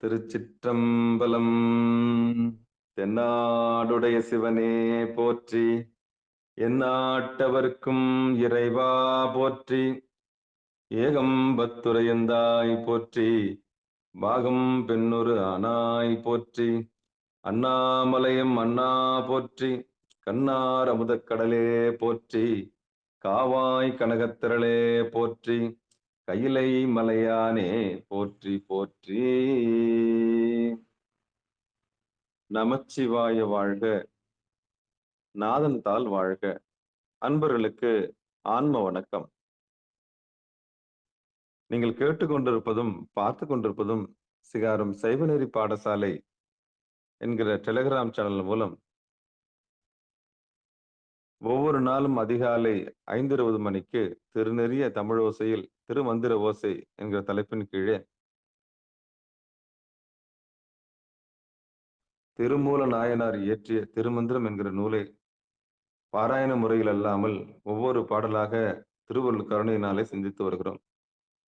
திருச்சிற்றம்பலம். தென்னாடுடைய சிவனே போற்றி, எந்நாட்டவர்க்கும் இறைவா போற்றி, ஏகம்பத்துரையந்தாய் போற்றி, பாகம் பெண்ணுரு ஆனாய் போற்றி, அண்ணாமலையம் அண்ணா போற்றி, கண்ணார் அமுதக் கடலே போற்றி, காவாய் கனகத்திரளே போற்றி, கையிலை மலையானே போற்றி போற்றி. நமச்சிவாய வாழ்க, நாதன் தாள் வாழ்க. அன்பர்களுக்கு ஆன்ம வணக்கம். நீங்கள் கேட்டுக்கொண்டிருப்பதும் பார்த்து கொண்டிருப்பதும் சிகாரும் சைவநெறி பாடசாலை என்கிற டெலிகிராம் சேனல் மூலம் ஒவ்வொரு நாளும் அதிகாலை 5:20 மணிக்கு திருநெறிய தமிழோசையில் திருமந்திர ஓசை என்கிற தலைப்பின் கீழே திருமூல நாயனார் இயற்றிய திருமந்திரம் என்கிற நூலை பாராயண முறையில் அல்லாமல் ஒவ்வொரு பாடலாக திருவள்ளுவர் கருணையினாலே சிந்தித்து வருகிறோம்.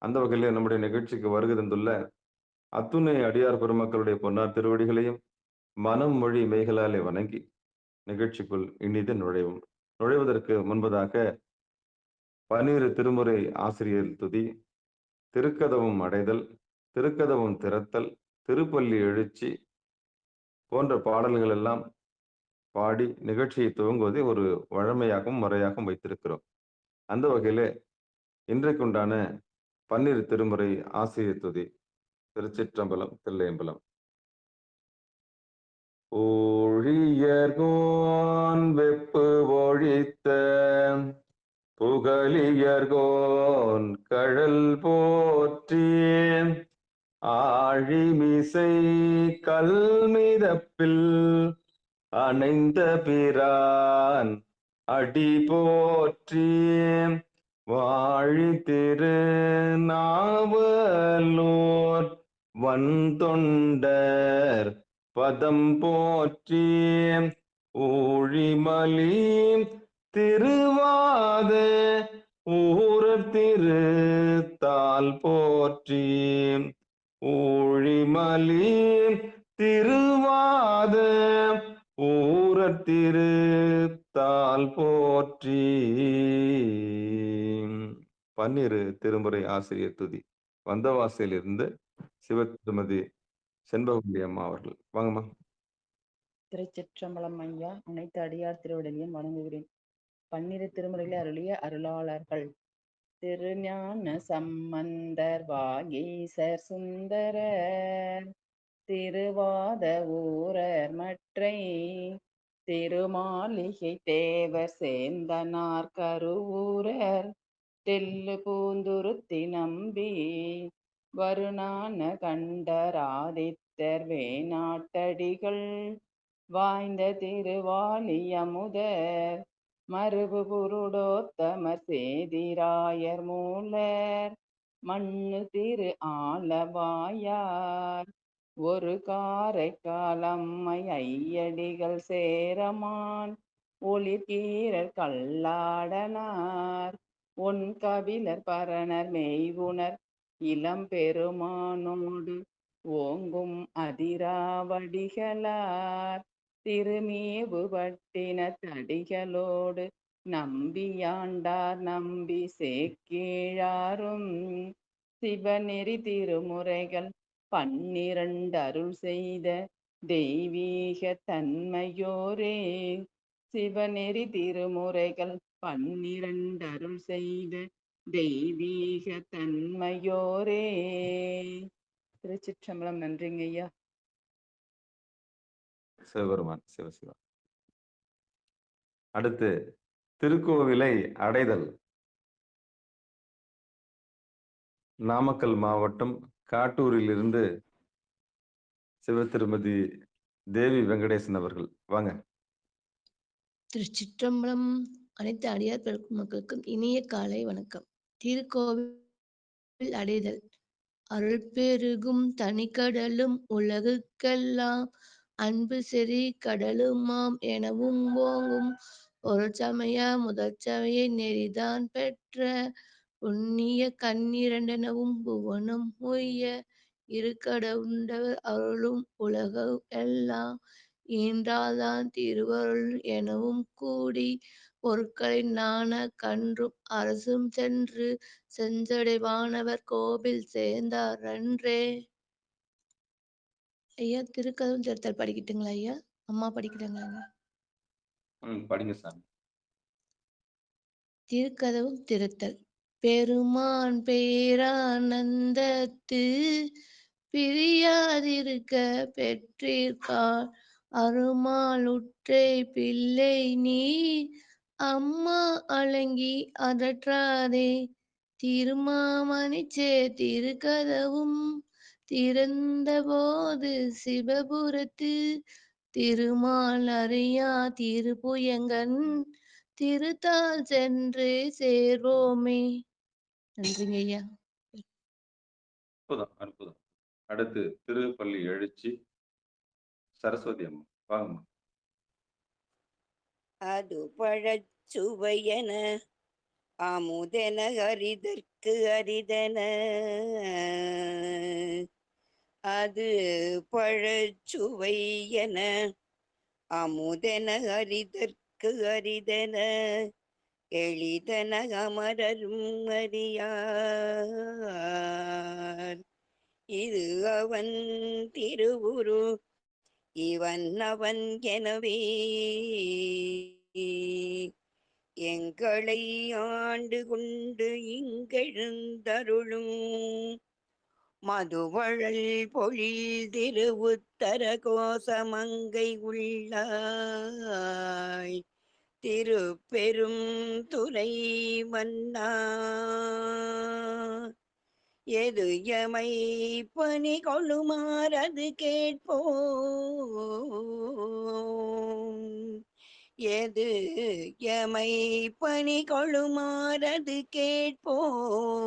அந்த வகையிலே நம்முடைய நிகழ்ச்சிக்கு வருகை தந்துள்ள அத்துணை அடியார் பெருமக்களுடைய பொன்னார் திருவடிகளையும் மனம் மொழி மெய்களாலே வணங்கி நிகழ்ச்சிக்குள் இனிது நுழைவதற்கு முன்பதாக 12 திருமுறை ஆசிரியர் துதி, திருக்கதவும் அடைதல், திருக்கதவும் திறத்தல், திருப்பள்ளி எழுச்சி போன்ற பாடல்கள் எல்லாம் பாடி நிகழ்ச்சியை துவங்குவதை ஒரு வழமையாகவும் முறையாகவும் வைத்திருக்கிறோம். அந்த வகையிலே இன்றைக்குண்டான 12 திருமுறை ஆசிரியர் துதி. திருச்சிற்றம்பலம், தில்லையம்பலம். ஊழியர்கோன் வெப்பு ஒழித்த புகழியர்கோன் கழல் போற்றி, ஆழிமிசை கல்மிதப்பில் அணைந்த பிரான் அடி போற்றி, வாழி திரு நாவலூர் வன்தொண்டர் பதம் போற்றி, ஊழிமலி திருவாத ஊரர் திரு தாள் போற்றி, ஊழிமலி திருவாத ஊரர் திரு தாள் போற்றி. 12 திருமுறை ஆசிரியர் துதி. வந்தவாசியிலிருந்து சிவத்திருமதி செண்பகுண்டி அம்மா அவர்கள். வாங்கம்மா. திருச்சிற்றம்பலம் ஐயா. அனைத்து அடியார் திருவிடலையும் வணங்குகிறேன். 12 திருமுறையில அருளிய அருளாளர்கள்: திருஞான சம்பந்தர், வாகீசர் சுந்தரர், திருவாத ஊரர் மற்றை, திருமாளிகை தேவர் சேந்தனார் கருவூரர், தெல்லு பூந்துருத்தி நம்பி, வருணான கண்டர் ஆதித்தர் வேணாட்டடிகள், வாய்ந்த திருவாலி அமுதர், மருவு புருடோத்தமர் சேதிராயர் மூலர், மண்ணு திரு ஆலவாயார், ஒரு காரைக்காலம்மை ஐயடிகள் சேரமான், ஒளிர்கீரர் கல்லாடனார், ஒன் கபிலர் பரணர் மெய்வுணர் இளம் பெருமானோடு, ஓங்கும் அதிராவடிகளார், திருமேவு பட்டின தடிகளோடு, நம்பியாண்டார் நம்பி சேக்கீழாரும், சிவநெறி திருமுறைகள் 12 அருள் செய்த தெய்வீக தன்மையோரே, சிவநெறி திருமுறைகள் 12 அருள் செய்த தெய்வீக தன்மையோரே. திருச்சிற்றம்பலம். நன்றிங்க ஐயா. சிவபெருமான் சிவசிவா. அடுத்து திருக்கோவிலை அடைதல். நாமக்கல் மாவட்டம் காட்டூரில் இருந்து சிவத்திருமதி தேவி வெங்கடேசன் அவர்கள். வாங்க. திருச்சிற்றம்பலம். அனைத்து அடியார் மக்களுக்கும் இனிய காலை வணக்கம். திருக்கோவில் அடைதல். அருள் பெருகும் தனிக்கடலும் உலகுக்கெல்லாம் அன்பு செறி கடலுமாம் எனவும் ஓங்கும், ஒரு சமய முதற் சமய நெறிதான் பெற்ற புண்ணிய கண்ணிரண்டெனவும் புவனம் உய்ய, இருக்கட உண்டவர் அருளும் உலகம் எல்லாம் ஈன்றாதான் திருவருள் எனவும் கூடி பொருட்களின் நாண கன்றும் அரசும் சென்று செஞ்சடை வானவர் கோவில் சேர்ந்தார் அன்றே. ஐயா திருக்கதவும் திருத்தல் படிக்கட்டுங்களா ஐயா? அம்மா படிக்கிறாங்க. படிங்க சாமி. திருக்கதவும் திருத்தல். பெருமான் பேரானந்தத்து பிரியாதிருக்க பெற்றீர்காள் அருமால் உற்றை பிள்ளை நீ அம்மா அலங்கி அதற்றாதே. திருமாமணிச்சே திருக்கதவும் திறந்தபோது சிவபுரத்து திருமால் அறியா திருப்புயங்கன் திருத்தால் சென்று சேர்வோமே. நன்றிங்க ஐயா. அற்புதம், அற்புதம். அடுத்து திருப்பள்ளி எழுச்சி சரஸ்வதி அம்மா வாங்கம்மா. அது பழச்சுவையன அமுதென அரிதற்கு அரிதன. அது பழச்சுவையன அமுதென அரிதற்கு அரிதன. எளிதன அமரரும் அறியார். இது அவன் திருவுரு இவன் அவன் எனவே எங்களை ஆண்டு கொண்டு இங்கெழுந்தருளும் மதுவழல் பொழில் திருவுத்தர கோசமங்கை உள்ளாய் திருப்பெரும் துறை மன்னா. எது எமை பணி கொள்ளுமாறது கேட்போம். எது எமை பணி கொள்ளுமாறது கேட்போம்.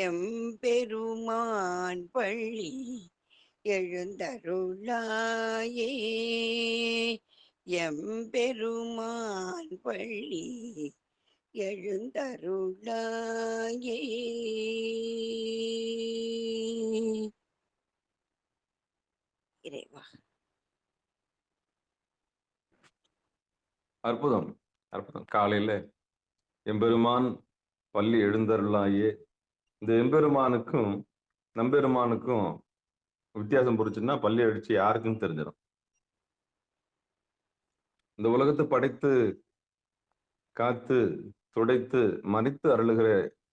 எம்பெருமான் பள்ளி எழுந்தருளாயே. எம்பெருமான் பள்ளி எழுந்தருளாயே. இறைவா. அற்புதம், அற்புதம். காலையில எம்பெருமான் பள்ளி எழுந்தருளாயே. இந்த எம்பெருமானுக்கும் நம்பெருமானுக்கும் வித்தியாசம் புரிச்சுன்னா பள்ளி எழுச்சி யாருக்கும் தெரிஞ்சிடும். இந்த உலகத்தை படைத்து காத்து துடைத்து மறித்து அருளுகிற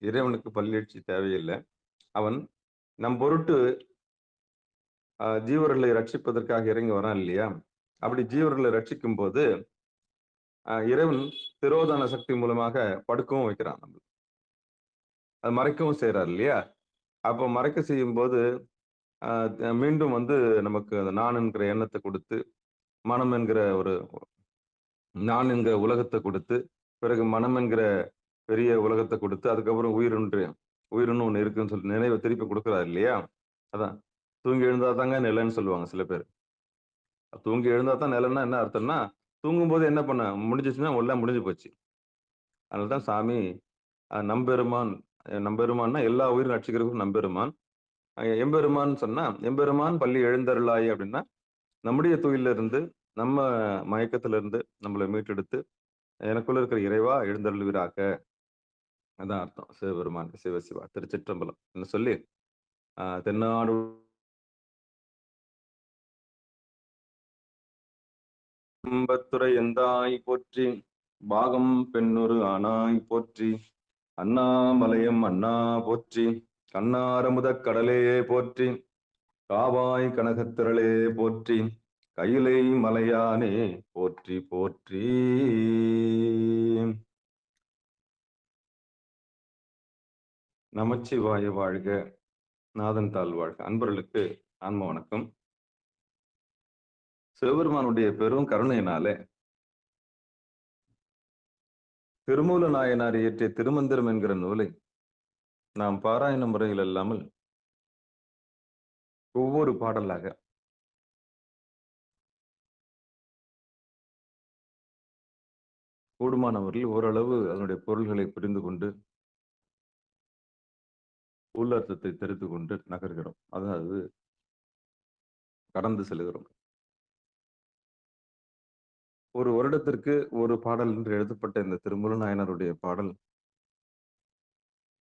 இறைவனுக்கு பள்ளி எழுச்சி தேவையில்லை. அவன் நம் பொருட்டு ஜீவர்களை ரட்சிப்பதற்காக இறங்கி வரான் இல்லையா? அப்படி ஜீவர்களை ரட்சிக்கும் போது இறைவன் திரோதான சக்தி மூலமாக படுக்கவும் வைக்கிறான். நம்ம அது மறைக்கவும் செய்யறாரு இல்லையா? அப்போ மறைக்க செய்யும் போது மீண்டும் நமக்கு அந்த நான் என்கிற எண்ணத்தை கொடுத்து, மனம் என்கிற ஒரு நான் என்கிற உலகத்தை கொடுத்து, பிறகு மனம் என்கிற பெரிய உலகத்தை கொடுத்து, அதுக்கப்புறம் உயிர்னு ஒண்ணு இருக்குன்னு சொல்லி நினைவை திருப்பி கொடுக்குறாரு இல்லையா? அதான் தூங்கி எழுந்தா தாங்க நிலைன்னு சொல்லுவாங்க சில பேர். தூங்கி எழுந்தா தான் நிலைன்னா என்ன அர்த்தம்னா, தூங்கும்போது என்ன பண்ண முடிஞ்சிச்சுன்னா எல்லாம் முடிஞ்சு போச்சு. அதனால்தான் சாமி நம்பெருமான், நம்பெருமான்னா எல்லா உயிரும் ரட்சிக்கிறதுக்கும் நம்பெருமான். எம்பெருமான் சொன்னா எம்பெருமான் பள்ளி எழுந்தருளாய் அப்படின்னா நம்முடைய துயில இருந்து நம்ம மயக்கத்துல இருந்து நம்மளை மீட்டெடுத்து எனக்குள்ள இருக்கிற இறைவா எழுந்தருள்வீராக. அதான் அர்த்தம். சிவபெருமான் சிவசிவா திருச்சிற்றம்பலம் என்ன சொல்லி தென்னாடு துறை எந்தாய் போற்றி, பாகம் பெண்ணொரு ஆனாய் போற்றி, அண்ணாமலையம் அண்ணா போற்றி, கண்ணாரமுத கடலே போற்றி, காவாய் கனகத்திரளே போற்றி, கையிலை மலையானே போற்றி போற்றி. நமச்சிவாய வாழ்க, நாதன் தாழ் வாழ்க. அன்பர்களுக்கு ஆன்ம வணக்கம். சிவபெருமானுடைய பெரும் கருணையினாலே திருமூல நாயனார் இயற்றிய திருமந்திரம் என்கிற நூலை நாம் பாராயண முறையில் இல்லாமல் ஒவ்வொரு பாடலாக கூடுமானவர்கள் ஓரளவு அதனுடைய பொருள்களை புரிந்து கொண்டு உள்ளர்த்தத்தை தெரிந்து கொண்டு நகர்கிறோம். அதாவது கடந்து செல்கிறோம். ஒரு வருடத்திற்கு ஒரு பாடல் என்று எழுதப்பட்ட இந்த திருமூலநாயனாருடைய பாடல்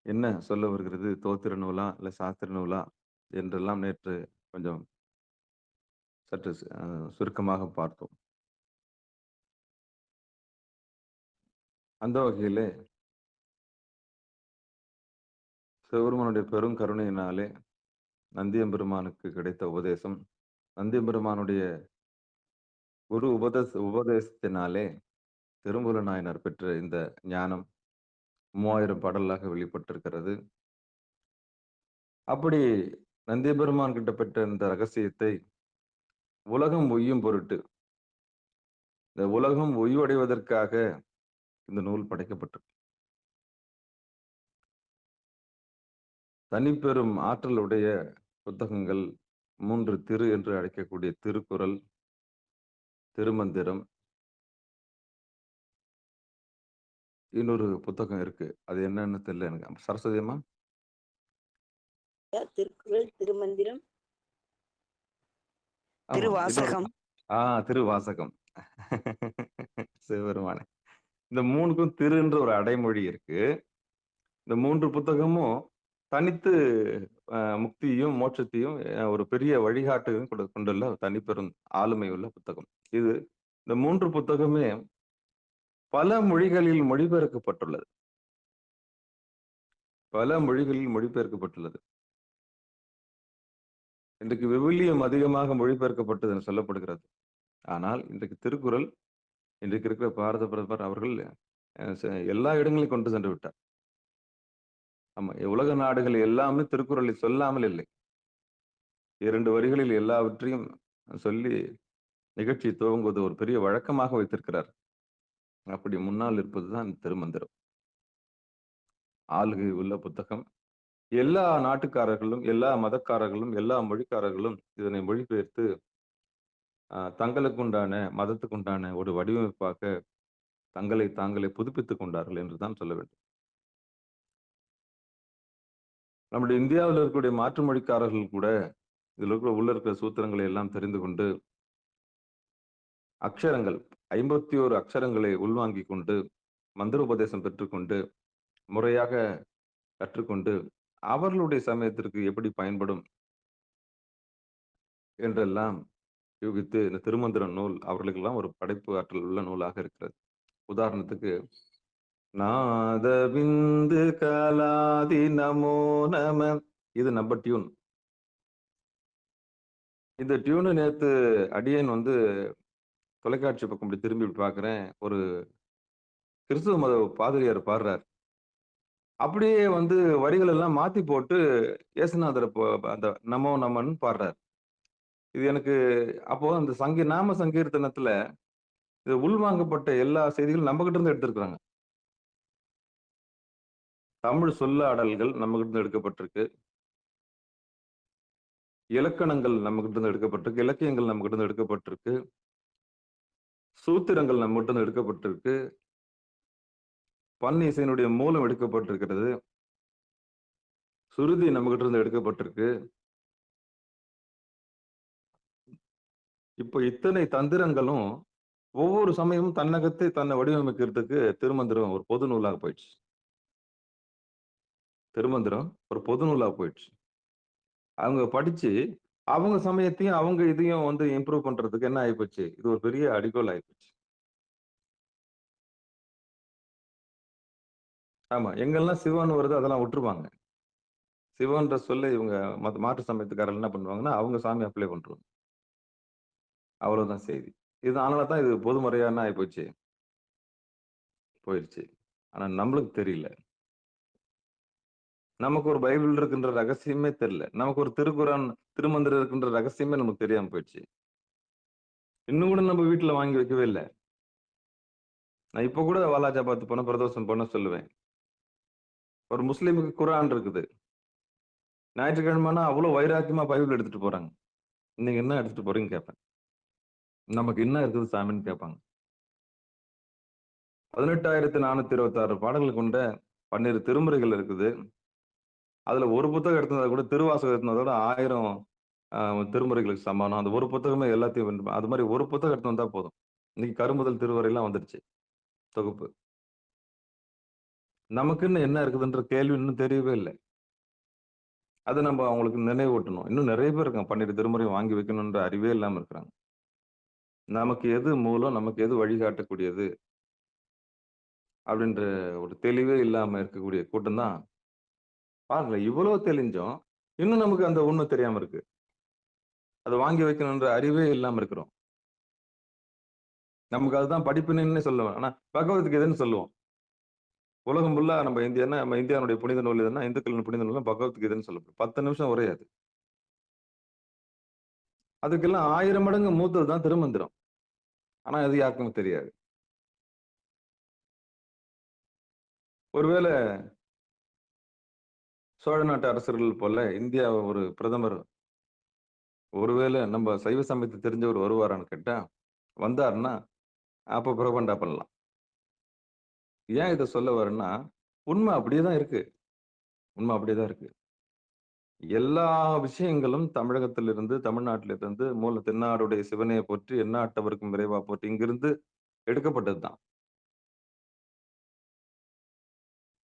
என்ன சொல்ல வருகிறது? தோத்திர நூலா இல்ல சாஸ்திர நூலா என்றெல்லாம் நேற்று கொஞ்சம் சற்று சுருக்கமாக பார்த்தோம். அந்த வகையிலே சிவபெருமானுடைய பெரும் கருணையினாலே நந்தியம்பெருமானுக்கு கிடைத்த உபதேசம், நந்தியம்பெருமானுடைய குரு உபதேசத்தினாலே திருமூல நாயனார் பெற்ற இந்த ஞானம் 3000 பாடலாக வெளிப்பட்டிருக்கிறது. அப்படி நந்தியம்பெருமான் கிட்ட பெற்ற இந்த ரகசியத்தை உலகம் உய்யும் பொருட்டு, இந்த உலகம் உய்வடைவதற்காக இந்த நூல் படைக்கப்பட்டது. தனிப்பெரும் ஆற்றலுடைய புத்தகங்கள் 3 திரு என்று அழைக்கக்கூடிய திருக்குறள், திருமந்திரம், இன்னொரு புத்தகம் இருக்கு. அது என்னன்னு தெரியல எனக்கு. சரஸ்வதி அம்மா? திருக்குறள், திருமந்திரம், ஆமா. திருவாசகம். திருவாசகம். சிவபெருமானே. இந்த 3க்கும் திருன்ற ஒரு அடைமொழி இருக்கு. இந்த 3 புத்தகமும் தனித்து முக்தியும் மோட்சத்தையும் ஒரு பெரிய வழிகாட்டையும் கொண்டுள்ள தனிப்பெரும் ஆளுமை உள்ள புத்தகம். இது இந்த 3 புத்தகமே பல மொழிகளில் மொழிபெயர்க்கப்பட்டுள்ளது. பல மொழிகளில் மொழிபெயர்க்கப்பட்டுள்ளது. இன்றைக்கு விவிலியம் அதிகமாக மொழிபெயர்க்கப்பட்டது என்று சொல்லப்படுகிறது. ஆனால் இன்றைக்கு திருக்குறள், இன்றைக்கு இருக்கிற பாரத பிரதமர் அவர்கள் எல்லா இடங்களையும் கொண்டு சென்று விட்டார். ஆமா, உலக நாடுகள் எல்லாமே திருக்குறளை சொல்லாமல் இல்லை. 2 வரிகளில் எல்லாவற்றையும் சொல்லி நிகழ்ச்சி துவங்குவது ஒரு பெரிய வழக்கமாக வைத்திருக்கிறார். அப்படி முன்னால் இருப்பதுதான் திருமந்திரம். ஆளுகை உள்ள புத்தகம். எல்லா நாட்டுக்காரர்களும், எல்லா மதக்காரர்களும், எல்லா மொழிக்காரர்களும் இதனை மொழிபெயர்த்து தங்களுக்குண்டான மதத்துக்குண்டான ஒரு வடிவமைப்பாக தங்களை தாங்களே புதுப்பித்துக் கொண்டார்கள் என்றுதான் சொல்ல வேண்டும். நம்முடைய இந்தியாவில் இருக்கக்கூடிய மாற்று மொழிக்காரர்கள் கூட இதில் இருக்கிற சூத்திரங்களை எல்லாம் தெரிந்து கொண்டு அக்ஷரங்கள் 51 அக்ஷரங்களை உள்வாங்கிக் கொண்டு மந்திர உபதேசம் பெற்றுக்கொண்டு முறையாக கற்றுக்கொண்டு அவர்களுடைய சமயத்திற்கு எப்படி பயன்படும் என்றெல்லாம் யூகித்து இந்த திருமந்திர நூல் அவர்களுக்கெல்லாம் ஒரு படைப்பு ஆற்றல் உள்ள நூலாக இருக்கிறது. உதாரணத்துக்கு நாதபிந்து கலாதி நமோ நம, இது நம்ம டியூன். இந்த டியூனு நேத்து அடியேன் தொலைக்காட்சி பக்கம் இப்படி திரும்பி பார்க்கிறேன். ஒரு கிறிஸ்துவ மத பாதிரியார் பாடுறார். அப்படியே வரிகள் எல்லாம் மாத்தி போட்டு இயேசுநாதர் அந்த நமோ நமன்னு பாடுறார். இது எனக்கு அப்போ அந்த நாம சங்கீர்த்தனத்துல இது உள்வாங்கப்பட்ட எல்லா செய்திகளும் நம்ம கிட்ட இருந்து எடுத்திருக்கிறாங்க. தமிழ் சொல்லாடல்கள் நம்ம கிட்ட இருந்து எடுக்கப்பட்டிருக்கு. இலக்கணங்கள் நம்ம கிட்ட இருந்து எடுக்கப்பட்டிருக்கு. இலக்கியங்கள் நம்ம கிட்ட இருந்து எடுக்கப்பட்டிருக்கு. சூத்திரங்கள் நம்ம கிட்ட இருந்து எடுக்கப்பட்டிருக்கு. பன் இசையினுடைய மூலம் எடுக்கப்பட்டிருக்கிறது. சுருதி நம்ம கிட்ட இருந்து எடுக்கப்பட்டிருக்கு. இப்போ இத்தனை தந்திரங்களும் ஒவ்வொரு சமயமும் தன்னகத்தை தன்னை வடிவமைக்கிறதுக்கு திருமந்திரம் ஒரு பொது நூலாக போயிடுச்சு. திருமந்திரம் ஒரு பொது நூலாக போயிடுச்சு. அவங்க படிச்சு அவங்க சமயத்தையும் அவங்க இதையும் இம்ப்ரூவ் பண்றதுக்கு என்ன ஆயிப்போச்சு? இது ஒரு பெரிய அடிகோல் ஆயிப்போச்சு. ஆமா, எங்கெல்லாம் சிவன் வருது அதெல்லாம் விட்டுருவாங்க. சிவன்ற சொல்ல இவங்க மாற்று சமயத்துக்காரர்கள் என்ன பண்ணுவாங்கன்னா அவங்க சாமி அப்ளை பண்றாங்க. அவ்வளவுதான் செய்தி. இது அதனாலதான் இது பொதுமறையா என்ன ஆயிப்போச்சு, போயிடுச்சு. ஆனா நம்மளுக்கு தெரியல. நமக்கு ஒரு பைபிள் இருக்குன்ற ரகசியமே தெரியல. நமக்கு ஒரு திருக்குறான் திருமந்திரம் இருக்குன்ற ரகசியமே நமக்கு தெரியாம போயிடுச்சு. இன்னும் கூட நம்ம வீட்டுல வாங்கி வைக்கவே இல்லை. நான் இப்ப கூட வாலாஜா பார்த்து போன பிரதோஷம் பண்ண சொல்லுவேன். ஒரு முஸ்லீமுக்கு குரான் இருக்குது. ஞாயிற்றுக்கிழமைனா அவ்வளவு வைராக்கியமா பைபிள் எடுத்துட்டு போறாங்க. நீங்க என்ன எடுத்துட்டு போறீங்க கேட்பேன். நமக்கு என்ன இருக்குது சாமின்னு கேட்பாங்க. 18,426 பாடல்கள் கொண்ட 12 திருமுறைகள் இருக்குது. அதுல ஒரு புத்தகம் எடுத்ததை கூட திருவாசகம் எடுத்ததோட 1000 திருமுறைகளுக்கு சமானம். அந்த ஒரு புத்தகமே எல்லாத்தையும் அது மாதிரி ஒரு புத்தகம் எடுத்து வந்தா போதும். இன்னைக்கு கருமுதல் திருவரைலாம் வந்துருச்சு தொகுப்பு. நமக்குன்னு என்ன இருக்குதுன்ற கேள்வி இன்னும் தெரியவே இல்லை. அதை நம்ம அவங்களுக்கு நினைவூட்டணும். இன்னும் நிறைய பேர் இருக்காங்க 12 திருமுறையும் வாங்கி வைக்கணும்ன்ற அறிவே இல்லாம இருக்கிறாங்க. நமக்கு எது மூலம், நமக்கு எது வழிகாட்டக்கூடியது அப்படின்ற ஒரு தெளிவே இல்லாம இருக்கக்கூடிய கூட்டம் தான். பாருங்களேன், இவ்வளவு தெளிஞ்சும் இன்னும் நமக்கு அந்த உண்மை தெரியாம இருக்கு. அதை வாங்கி வைக்கணும்ன்ற அறிவே இல்லாம இருக்கிறோம். நமக்கு அதுதான் படிப்பினைன்னு சொல்லுவேன். ஆனா பகவத்கீதைன்னு சொல்லுவோம். உலகம் ஃபுல்லா நம்ம இந்தியாவுடைய புனித நூல் எதுன்னா இந்துக்களின் புனித நூல் பகவத்கீதைன்னு சொல்லப்படும். 10 நிமிஷம் உரையாது. அதுக்கெல்லாம் 1000 மடங்கு மூத்தது தான் திருமந்திரம். ஆனா அது யாருக்கும் தெரியாது. ஒருவேளை சோழ நாட்டு அரசர்கள் போல இந்தியா ஒரு பிரதமர் ஒருவேளை நம்ம சைவ சமயத்தை தெரிஞ்சவர் வருவாரான்னு கேட்டா, வந்தாருன்னா அப்ப பிரபண்டா பண்ணலாம். ஏன் இதை சொல்ல வரேன்னா, உண்மை அப்படியேதான் இருக்கு. உண்மை அப்படியேதான் இருக்கு. எல்லா விஷயங்களும் தமிழகத்திலிருந்து, தமிழ்நாட்டிலிருந்து, மூல தென்னாடுடைய சிவனையை போற்றி, எந்நாட்டவருக்கும் இறைவா போற்றி இங்கிருந்து எடுக்கப்பட்டதுதான்.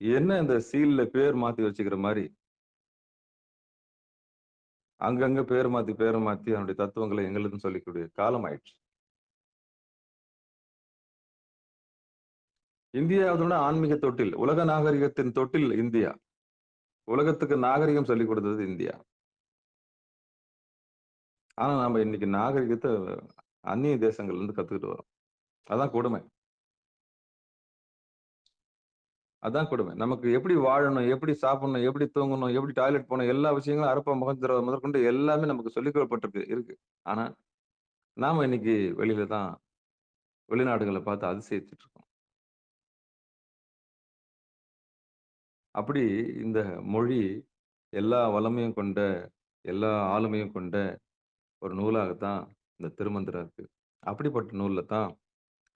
என்ன இந்த சீல்ல பேர் மாத்தி வச்சுக்கிற மாதிரி அங்கங்க பேர் மாத்தி அதனுடைய தத்துவங்களை எங்களுதுன்னு சொல்லிக்கூடிய காலம் ஆயிடுச்சு. இந்தியாவோட ஆன்மீக தொட்டில், உலக நாகரிகத்தின் தொட்டில் இந்தியா. உலகத்துக்கு நாகரிகம் சொல்லிக் கொடுத்தது இந்தியா. ஆனா நாம இன்னைக்கு நாகரிகத்தை அந்நிய தேசங்கள்ல இருந்து கத்துக்கிட்டு வரோம். அதான் கொடுமை. அதான் கொடுமை. நமக்கு எப்படி வாழணும், எப்படி சாப்பிடணும், எப்படி தூங்கணும், எப்படி டாய்லெட் போகணும், எல்லா விஷயங்களும் அரப்ப முகந்திர முதற்கொண்டு எல்லாமே நமக்கு சொல்லிக் கொடுக்கப்பட்டிருக்கு இருக்கு. ஆனா நாம இன்னைக்கு வெளியில தான் வெளிநாடுகளை பார்த்து அதிசயிச்சுட்டு இருக்கோம். அப்படி இந்த மொழி எல்லா வளமையும் கொண்ட, எல்லா ஆளுமையும் கொண்ட ஒரு நூலாகத்தான் இந்த திருமந்திரம் இருக்கு. அப்படிப்பட்ட நூல்ல தான்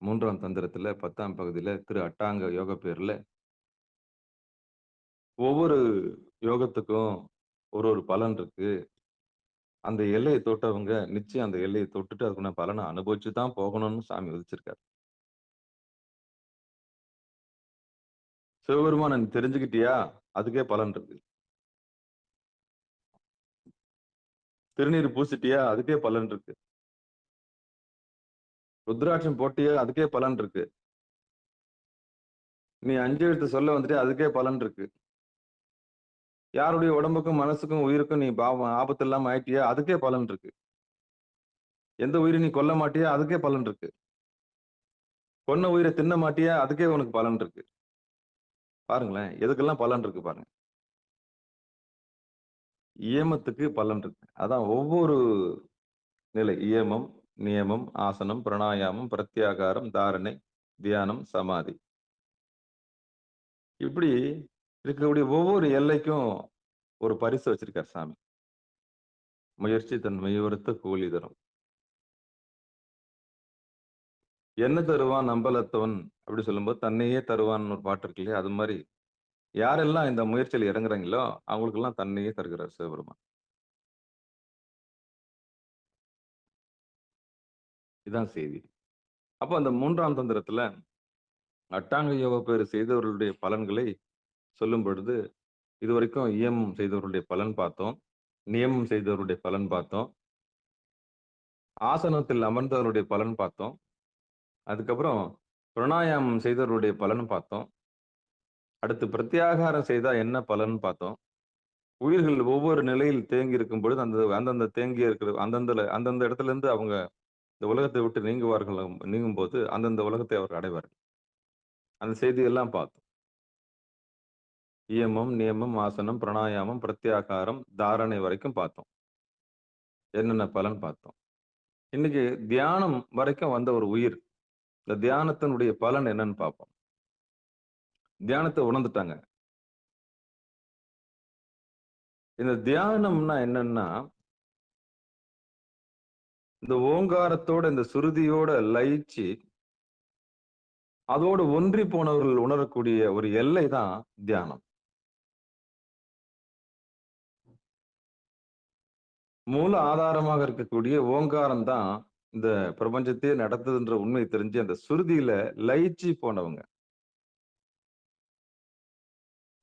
3ஆம் தந்திரத்துல 10ஆம் பகுதியில திரு அட்டாங்க யோக பேர்ல ஒவ்வொரு யோகத்துக்கும் ஒரு ஒரு பலன் இருக்கு. அந்த எல்லையை தொட்டவங்க நிச்சயம் அந்த எல்லையை தொட்டுட்டு அதுக்குள்ள பலனை அனுபவிச்சு தான் போகணும்னு சாமி விதிச்சிருக்காரு. சிவபெருமானை நீ தெரிஞ்சுக்கிட்டியா? அதுக்கே பலன் இருக்கு. திருநீர் பூசிட்டியா? அதுக்கே பலன் இருக்கு. ருத்ராட்சம் போட்டியா? அதுக்கே பலன் இருக்கு. நீ 5 எழுத்து சொல்ல வந்துட்டு அதுக்கே பலன் இருக்கு. யாருடைய உடம்புக்கும் மனசுக்கும் உயிருக்கும் நீ ஆபத்து இல்லாம ஆயிட்டியா? அதுக்கே பலன் இருக்கு. எந்த உயிரை நீ கொல்ல மாட்டியா? அதுக்கே பலன் இருக்கு. கொன்ன உயிரை தின்ன மாட்டியா? அதுக்கே உனக்கு பலன் இருக்கு. பாருங்களேன், எதுக்கெல்லாம் பலன் இருக்கு பாருங்க. இயமத்துக்கு பலன் இருக்கு. அதான் ஒவ்வொரு நிலை இயமம், நியமம், ஆசனம், பிராணாயாமம், பிரத்யாகாரம், தாரணை, தியானம், சமாதி. இப்படி இருக்கக்கூடிய ஒவ்வொரு எல்லைக்கும் ஒரு பரிசு வச்சிருக்கார் சாமி. முயற்சி தன் மெய்வருத்த கூலி தரும். என்ன தருவான் நம்பலத்தவன் அப்படி சொல்லும்போது தன்னையே தருவான்னு ஒரு பாட்டு இருக்கு இல்லையா? அது மாதிரி யாரெல்லாம் இந்த முயற்சியில் இறங்குறாங்களோ அவங்களுக்கெல்லாம் தன்னையே தருகிறார் சிவபெருமான். இதுதான் செய்தி. அப்போ அந்த 3ஆம் தந்திரத்துல அட்டாங்க யோக பேர் செய்தவர்களுடைய பலன்களை சொல்லும் பொழுது இதுவரைக்கும் இயமம் செய்தவர்களுடைய பலன் பார்த்தோம், நியமம் செய்தவருடைய பலன் பார்த்தோம், ஆசனத்தில் அமர்ந்தவருடைய பலன் பார்த்தோம், அதுக்கப்புறம் பிராணாயாமம் செய்தவருடைய பலன் பார்த்தோம், அடுத்து பிரத்யாகாரம் செய்தா என்ன பலன் பார்த்தோம். உயிர்கள் ஒவ்வொரு நிலையில் தேங்கி இருக்கும் பொழுது அந்தந்த தேங்கி இருக்கிற அந்தந்த இடத்துல இருந்து அவங்க இந்த உலகத்தை விட்டு நீங்கும் போது அந்தந்த உலகத்தை அவர் அடைவார்கள். அந்த செய்தியெல்லாம் பார்த்தோம். இயமம், நியமம், ஆசனம், பிராணாயாமம், பிரத்யாகாரம், தாரணை வரைக்கும் பார்த்தோம். என்னென்ன பலன் பார்த்தோம். இன்னைக்கு தியானம் வரைக்கும் வந்த ஒரு உயிர், இந்த தியானத்தினுடைய பலன் என்னன்னு பார்ப்போம். தியானத்தை உணர்ந்துட்டாங்க. இந்த தியானம்னா என்னன்னா, இந்த ஓங்காரத்தோட இந்த சுருதியோட லயிச்சு அதோடு ஒன்றி போனவர்கள் உணரக்கூடிய ஒரு எல்லை தான் தியானம். மூல ஆதாரமாக இருக்கக்கூடிய ஓங்காரம் தான் இந்த பிரபஞ்சத்தையே நடத்துதுன்ற உண்மை தெரிஞ்சு அந்த சுருதியில லயிச்சு போனவங்க,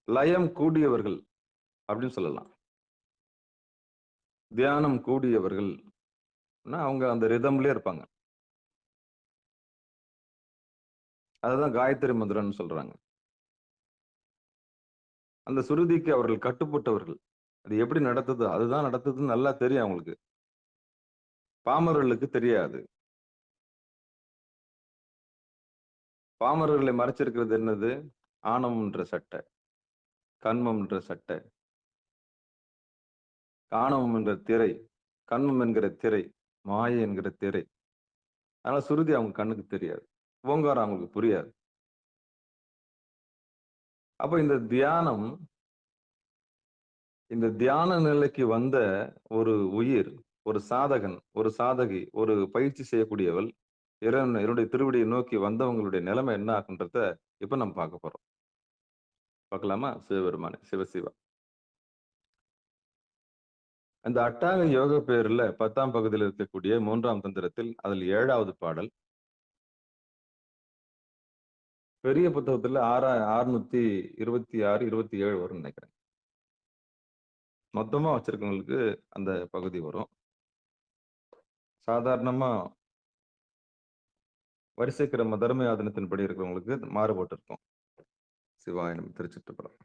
லயம் கூடியவர்கள் அப்படின்னு சொல்லலாம். தியானம் கூடியவர்கள் அவங்க அந்த ரிதம்லயே இருப்பாங்க. அதுதான் காயத்ரி மந்திரம்னு சொல்றாங்க. அந்த சுருதிக்கு அவர்கள் கட்டுப்பட்டவர்கள். அது எப்படி நடத்துது, அதுதான் நடத்துதுன்னு நல்லா தெரியும் அவங்களுக்கு. பாமரர்களுக்கு தெரியாது. பாமரர்களை மறைச்சிருக்கிறது என்னது? ஆணவம்ன்ற சட்டை, கண்மம் என்ற சட்டை, ஆணவம் என்ற திரை, கண்மம் என்கிற திரை, மாயை என்கிற திரை. அதனால சுருதி அவங்க கண்ணுக்கு தெரியாது, ஓங்காரம் அவங்களுக்கு புரியாது. அப்ப இந்த தியான நிலைக்கு வந்த ஒரு உயிர், ஒரு சாதகன், ஒரு சாதகி, ஒரு பயிற்சி செய்யக்கூடியவள், என்னுடைய திருவடியை நோக்கி வந்தவங்களுடைய நிலைமை என்ன ஆகுன்றத இப்ப நம்ம பார்க்க போறோம். பார்க்கலாமா? சிவபெருமானே, சிவசிவா. அந்த அட்டாங்க யோக பேர்ல 10ஆம் பகுதியில் இருக்கக்கூடிய 3ஆம் தந்திரத்தில் அதில் 7வது பாடல். பெரிய புத்தகத்துல 626, 27 வரும்னு நினைக்கிறேன். மொத்தமா வச்சிருக்கவங்களுக்கு அந்த பகுதி வரும். சாதாரணமா வரிசைக்கிரம தர்மயாதனத்தின்படி இருக்கிறவங்களுக்கு மாறுபட்டு இருக்கும். சிவாயனம், திருச்சிற்றம்பலம்.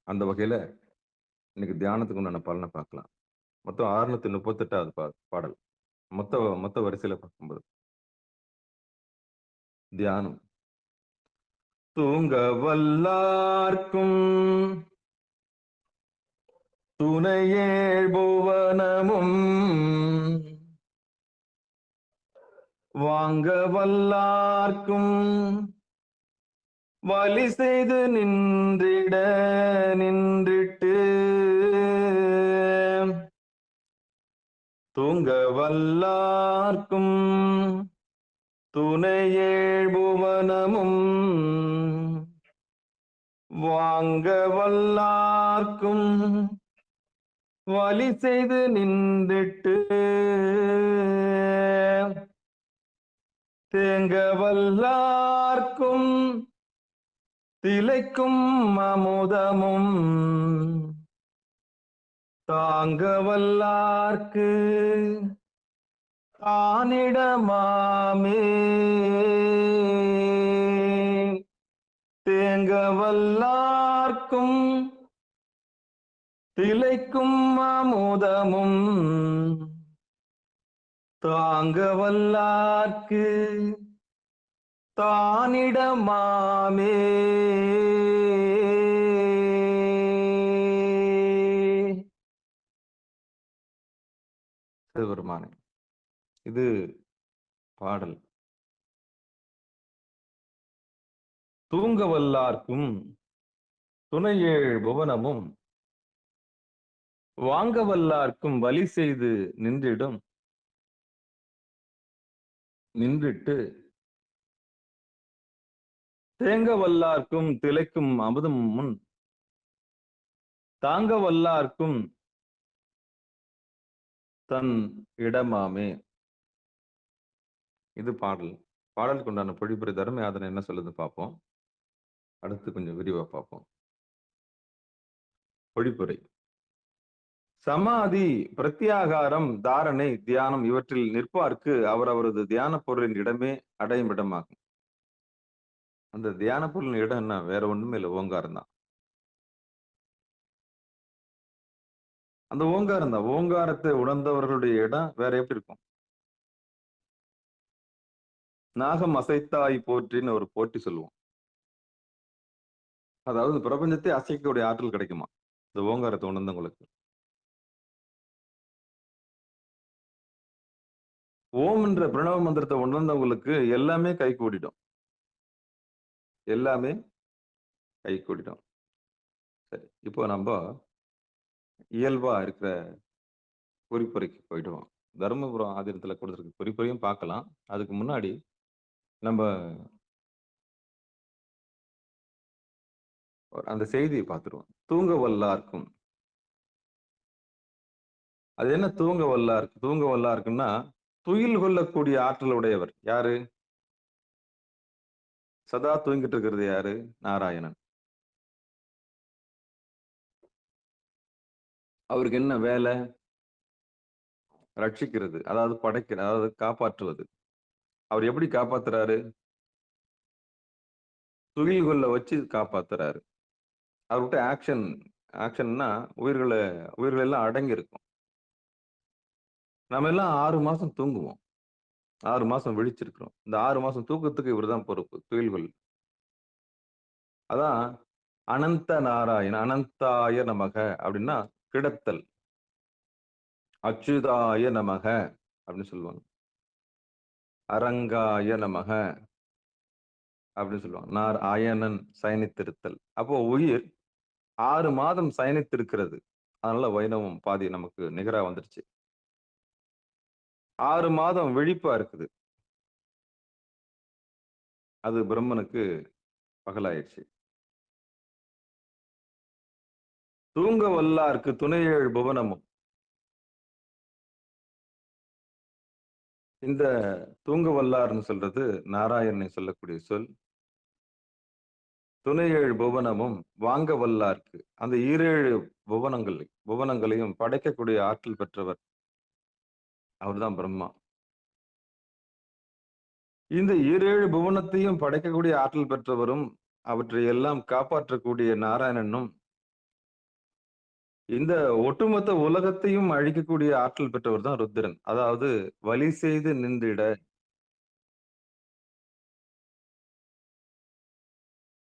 அந்த வகையில இன்னைக்கு தியானத்துக்கு உண்டான பலனை பார்க்கலாம். மொத்தம் 638வது பாடல். மொத்த வரிசையில பார்க்கும்போது தியானம். தூங்க வல்லார்க்கும் துணையேழ் புவனமும் வாங்க வல்லார்க்கும் வலி செய்து நின்றிட்டு தூங்க வல்லார்க்கும் துணையேழ் புவனமும் வாங்க வல்லார்க்கும் வலி செய்து நின்றிட்டு தேங்க வல்லார்க்கும் திளைக்கும் அமுதமும் தாங்க வல்லார்க்கு தானிடமாமே தேங்க வல்லார்க்கும் திளைக்கும் அமுதமும் தாங்க வல்லார்க்கு தானிடமாமே. சிவபெருமானே, இது பாடல். தூங்க வல்லார்க்கும் துணையேழ் புவனமும் வாங்க வல்லார்க்கும் வலி செய்து நின்றிட்டு தேங்க வல்லார்க்கும் திளைக்கும் அமுதம் முன் தாங்க வல்லார்க்கும் தன் இடமாமே. இது பாடல். பாடலுக்கு உண்டான பொழிப்புரை தர்ம யாதனை என்ன சொல்லுது பார்ப்போம். அடுத்து கொஞ்சம் விரிவா பார்ப்போம். பொழிப்புரை. சமாதி, பிரத்யாகாரம், தாரணை, தியானம் இவற்றில் நிற்பார்க்கு அவரது தியான பொருளின் இடமே அடையும் இடமாகும். அந்த தியான பொருளின் இடம் என்ன? வேற ஒண்ணுமே இல்லை, ஓங்காரம் தான். அந்த ஓங்காரம் தான். ஓங்காரத்தை உணர்ந்தவர்களுடைய இடம் வேற எப்படி இருக்கும்? நாகம் அசைத்தாய் போற்றின்னு ஒரு போட்டி சொல்லுவோம். அதாவது பிரபஞ்சத்தை அசைக்கக்கூடிய ஆற்றல் கிடைக்குமா இந்த ஓங்காரத்தை உணர்ந்தவங்களுக்கு? ஓம் என்ற பிரணவ மந்திரத்தை உணர்ந்தவங்களுக்கு எல்லாமே கை கூடிடும். எல்லாமே கை கூடிடும். சரி, இப்போ நம்ம இயல்பா இருக்கிற குறிப்புரைக்கு போயிடுவோம். தர்மபுரம் ஆதீனத்துல கொடுத்துருக்க குறிப்புரையும் பார்க்கலாம். அதுக்கு முன்னாடி நம்ம அந்த செய்தியை பார்த்துருவோம். தூங்க வல்லார்க்கும் அது என்ன தூங்க வல்லா இருக்கு? தூங்க வல்லா இருக்குன்னா, துயில் கொள்ளக்கூடிய ஆற்றல் உடையவர் யாரு? சதா தூங்கிட்டு இருக்கிறது யாரு? நாராயணன். அவருக்கு என்ன வேலை? ரட்சிக்கிறது. அதாவது அதாவது காப்பாற்றுவது. அவர் எப்படி காப்பாத்துறாரு? துயில் கொள்ள வச்சு காப்பாத்துறாரு. அவர்கிட்ட ஆக்ஷன்னா உயிர்கள் எல்லாம் அடங்கி இருக்கும். நம்ம எல்லாம் 6 மாசம் தூங்குவோம். 6 மாசம் விழிச்சிருக்கிறோம். இந்த 6 மாசம் தூக்கத்துக்கு இவர்தான் பொறுப்பு. துயில் கொள். அதான் அனந்த நாராயண அனந்தாய நமக அப்படின்னா கிடத்தல். அச்சுதாய நமக அப்படின்னு சொல்லுவாங்க. அரங்காய நமக அப்படின்னு சொல்லுவாங்க. ஆயனன் சயனித்திருத்தல். அப்போ உயிர் 6 மாதம் சயனித்திருக்கிறது. அதனால வைணவம் பாதி நமக்கு நிகரா வந்துருச்சு. 6 மாதம் விழிப்பா இருக்குது. அது பிரம்மனுக்கு பகலாயிடுச்சு. தூங்க வல்லார்க்கு துணையேழு புவனமும். இந்த தூங்க வல்லார்னு சொல்றது நாராயணனை சொல்லக்கூடிய சொல். துணையேழு புவனமும் வாங்க வல்லார்க்கு அந்த 7 புவனங்களையும் படைக்கக்கூடிய ஆற்றல் பெற்றவர் அவர்தான் பிரம்மா. இந்த 7 புவனத்தையும் படைக்கக்கூடிய ஆற்றல் பெற்றவரும் அவற்றை எல்லாம் காப்பாற்றக்கூடிய நாராயணனும் இந்த ஒட்டுமொத்த உலகத்தையும் அழிக்கக்கூடிய ஆற்றல் பெற்றவர் தான் ருத்திரன். அதாவது வலி செய்து நின்றிட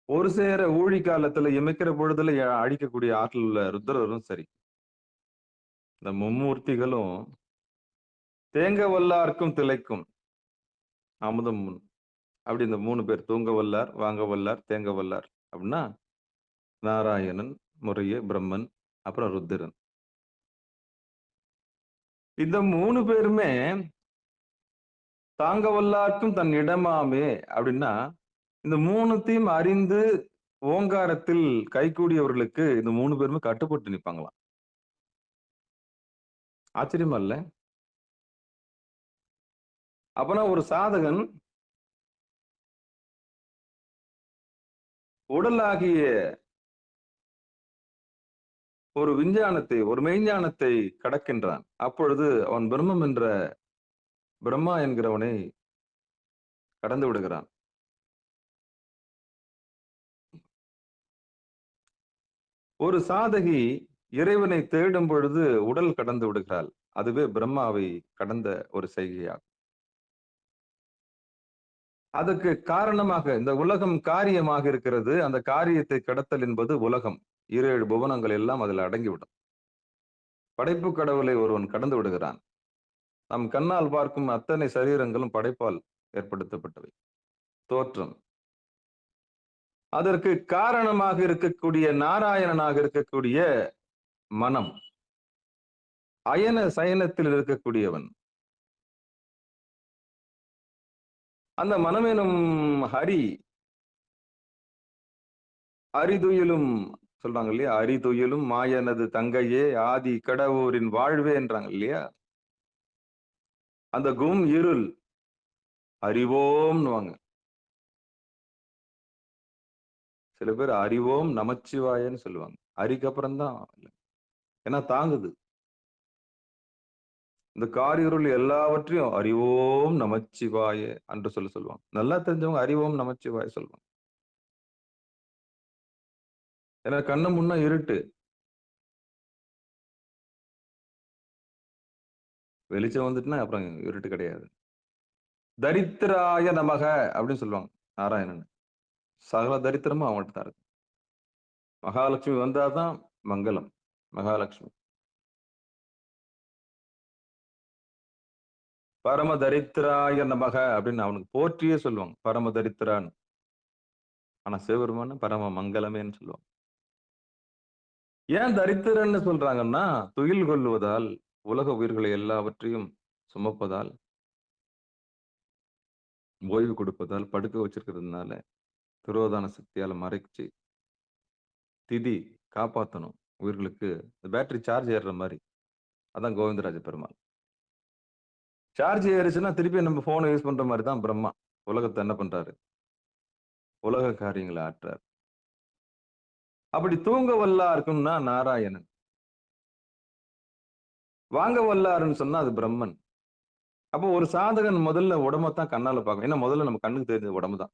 ஒரு சேர ஊழி காலத்துல இமைக்கிற பொழுதுல அழிக்கக்கூடிய ஆற்றல் உள்ள ருத்ரரும் சரி. இந்த மும்மூர்த்திகளும் தேங்க வல்லார்க்கும் திளைக்கும் அமுதம் அப்படி இந்த 3 பேர் தூங்க வல்லார், வாங்க வல்லார், தேங்க வல்லார் அப்படின்னா நாராயணன், முறையே பிரம்மன், அப்புறம் ருத்திரன். இந்த 3 பேருமே தாங்க வல்லார்க்கும் தன் இடமாமே அப்படின்னா இந்த 3த்தையும் அறிந்து ஓங்காரத்தில் கைகூடியவர்களுக்கு இந்த 3 பேருமே கட்டுப்பட்டு நிற்பாங்களாம். ஆச்சரியமா இல்ல? அப்பனா ஒரு சாதகன் உடலாகிய ஒரு விஞ்ஞானத்தை, ஒரு மெய்ஞானத்தை கடக்கின்றான். அப்பொழுது அவன் பிரம்மம் என்ற பிரம்மா என்கிறவனை கடந்து விடுகிறான். ஒரு சாதகி இறைவனை தேடும் பொழுது உடல் கடந்து விடுகிறாள். அதுவே பிரம்மாவை கடந்த ஒரு செய்கையாகும். அதுக்கு காரணமாக இந்த உலகம் காரியமாக இருக்கிறது. அந்த காரியத்தை கடத்தல் என்பது உலகம். 7 புவனங்கள் எல்லாம் அதில் அடங்கிவிடும். படைப்பு கடவுளை ஒருவன் கடந்து விடுகிறான். நம் கண்ணால் பார்க்கும் அத்தனை சரீரங்களும் படைப்பால் ஏற்படுத்தப்பட்டவை. தோற்றம். அதற்கு காரணமாக இருக்கக்கூடிய நாராயணனாக இருக்கக்கூடிய மனம், அயன சயனத்தில் இருக்கக்கூடியவன். அந்த மனமெனும் ஹரி அரிதுயிலும் சொல்றாங்க இல்லையா? அரிதுயிலும் மாயனது தங்கையே ஆதி கடவுரின் வாழ்வே என்றாங்க இல்லையா? அந்த கும் இருள் அறிவோம்னுவாங்க. சில பேர் அறிவோம் நமச்சிவாயன்னு சொல்லுவாங்க. அரிக்கு அப்புறம் தான், ஏன்னா தாங்குது. இந்த காரிருள் எல்லாவற்றையும் அறிவோம் நமச்சிவாய என்று சொல்லுவாங்க. நல்லா தெரிஞ்சவங்க அறிவோம் நமச்சிவாய சொல்லுவாங்க. ஏன்னா கண்ணு முன்ன இருட்டு, வெளிச்சம் வந்துட்டுனா அப்புறம் இருட்டு கிடையாது. தரித்திராய நமக அப்படின்னு சொல்லுவாங்க நாராயணன். சகல தரித்திரமும் அவங்கள்ட்ட தான் இருக்கு. மகாலட்சுமி வந்தாதான் மங்களம். மகாலட்சுமி பரம தரித்திராய நமக அப்படின்னு அவனுக்கு போற்றியே சொல்லுவாங்க. பரம தரித்திரான்னு. ஆனா சிவபெருமான பரம மங்களமேன்னு சொல்லுவாங்க. ஏன் தரித்திரன்னு சொல்றாங்கன்னா, துயில் கொள்வதால், உலக உயிர்களை எல்லாவற்றையும் சுமப்பதால், ஓய்வு கொடுப்பதால், படுக்க வச்சிருக்கிறதுனால, திரோதான சக்தியால மறைச்சு திதி காப்பாற்றணும். உயிர்களுக்கு பேட்டரி சார்ஜ் ஏறுற மாதிரி அதான் கோவிந்தராஜ பெருமாள். சார்ஜ் ஏறிச்சுன்னா திருப்பி நம்ம போனை யூஸ் பண்ற மாதிரி தான் பிரம்மா உலகத்தை என்ன பண்றாரு, உலக காரியங்களை ஆற்றார். அப்படி தூங்க வல்லா இருக்கும்னா நாராயணன், வாங்க வல்லாருன்னு சொன்னா அது பிரம்மன். அப்போ ஒரு சாதகன் முதல்ல உடம்பத்தான் கண்ணால பார்க்கணும். ஏன்னா முதல்ல நம்ம கண்ணுக்கு தெரிஞ்சது உடம்பு தான்.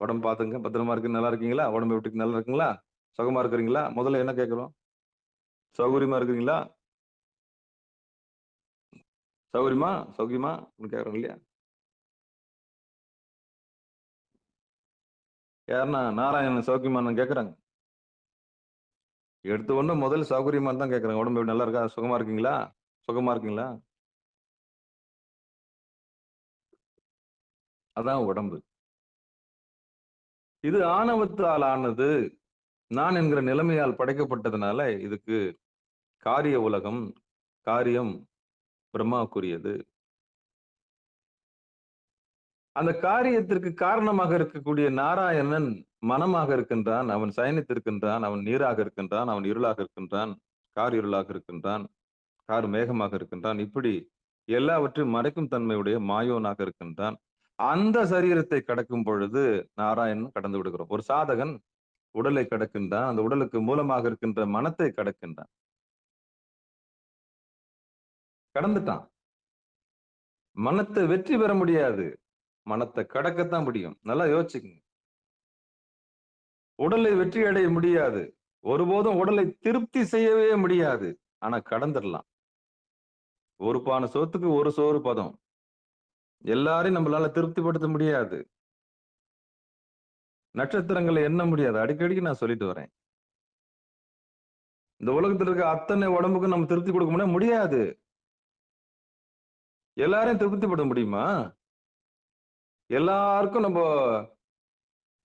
உடம்பு பாத்துங்க, பத்திரமா இருக்கு, நல்லா இருக்கீங்களா, உடம்பு எப்படி நல்லா இருக்குங்களா, சுகமா இருக்கிறீங்களா, முதல்ல என்ன கேட்கிறோம், சௌகரியமா இருக்கிறீங்களா, சௌகரியமா சௌக்கியமா கேட்கறோம் இல்லையா? யாருன்னா நாராயணன் சௌக்கியமானு கேட்கறாங்க. எடுத்த உடனே முதல்ல சௌகரியமானு தான் கேட்கறாங்க. உடம்பு எப்படி நல்லா இருக்கா, சுகமா இருக்கீங்களா, சுகமா இருக்கீங்களா, அதான் உடம்பு. இது ஆணவத்தால் ஆனது, நான் என்கிற நிலைமையால் படைக்கப்பட்டதுனால இதுக்கு காரிய உலகம், காரியம் பிரம்மாவுக்குரியது. அந்த காரியத்திற்கு காரணமாக இருக்கக்கூடிய நாராயணன் மனமாக இருக்கின்றான், அவன் சயனித்திருக்கின்றான், அவன் நீராக இருக்கின்றான், அவன் இருளாக இருக்கின்றான், கார் இருளாக இருக்கின்றான், கார் மேகமாக இருக்கின்றான். இப்படி எல்லாவற்றையும் மறைக்கும் தன்மையுடைய மாயோனாக இருக்கின்றான். அந்த சரீரத்தை கடக்கும் பொழுது நாராயணன் கடந்து விடுகிறோம். ஒரு சாதகன் உடலை கடக்கின்றான், அந்த உடலுக்கு மூலமாக இருக்கின்ற மனத்தை கடக்கின்றான். கடந்துட்டான். மனத்தை வெற்றி பெற முடியாது, மனத்தை கடக்கத்தான் முடியும். நல்லா யோசிச்சுக்கங்க. உடலை வெற்றி அடைய முடியாது, ஒருபோதும் உடலை திருப்தி செய்யவே முடியாது. ஆனா கடந்துடலாம். ஒரு பானை சோத்துக்கு ஒரு சோறு பதம். எல்லாரையும் நம்மளால திருப்திப்படுத்த முடியாது. நட்சத்திரங்களை எண்ண முடியாது. அடிக்கடிக்கு நான் சொல்லிட்டு வரேன். இந்த உலகத்தில் இருக்க அத்தனை உடம்புக்கும் நம்ம திருப்தி கொடுக்க முடியாது. எல்லாரையும் திருப்திப்படுத்த முடியுமா? எல்லாருக்கும் நம்ம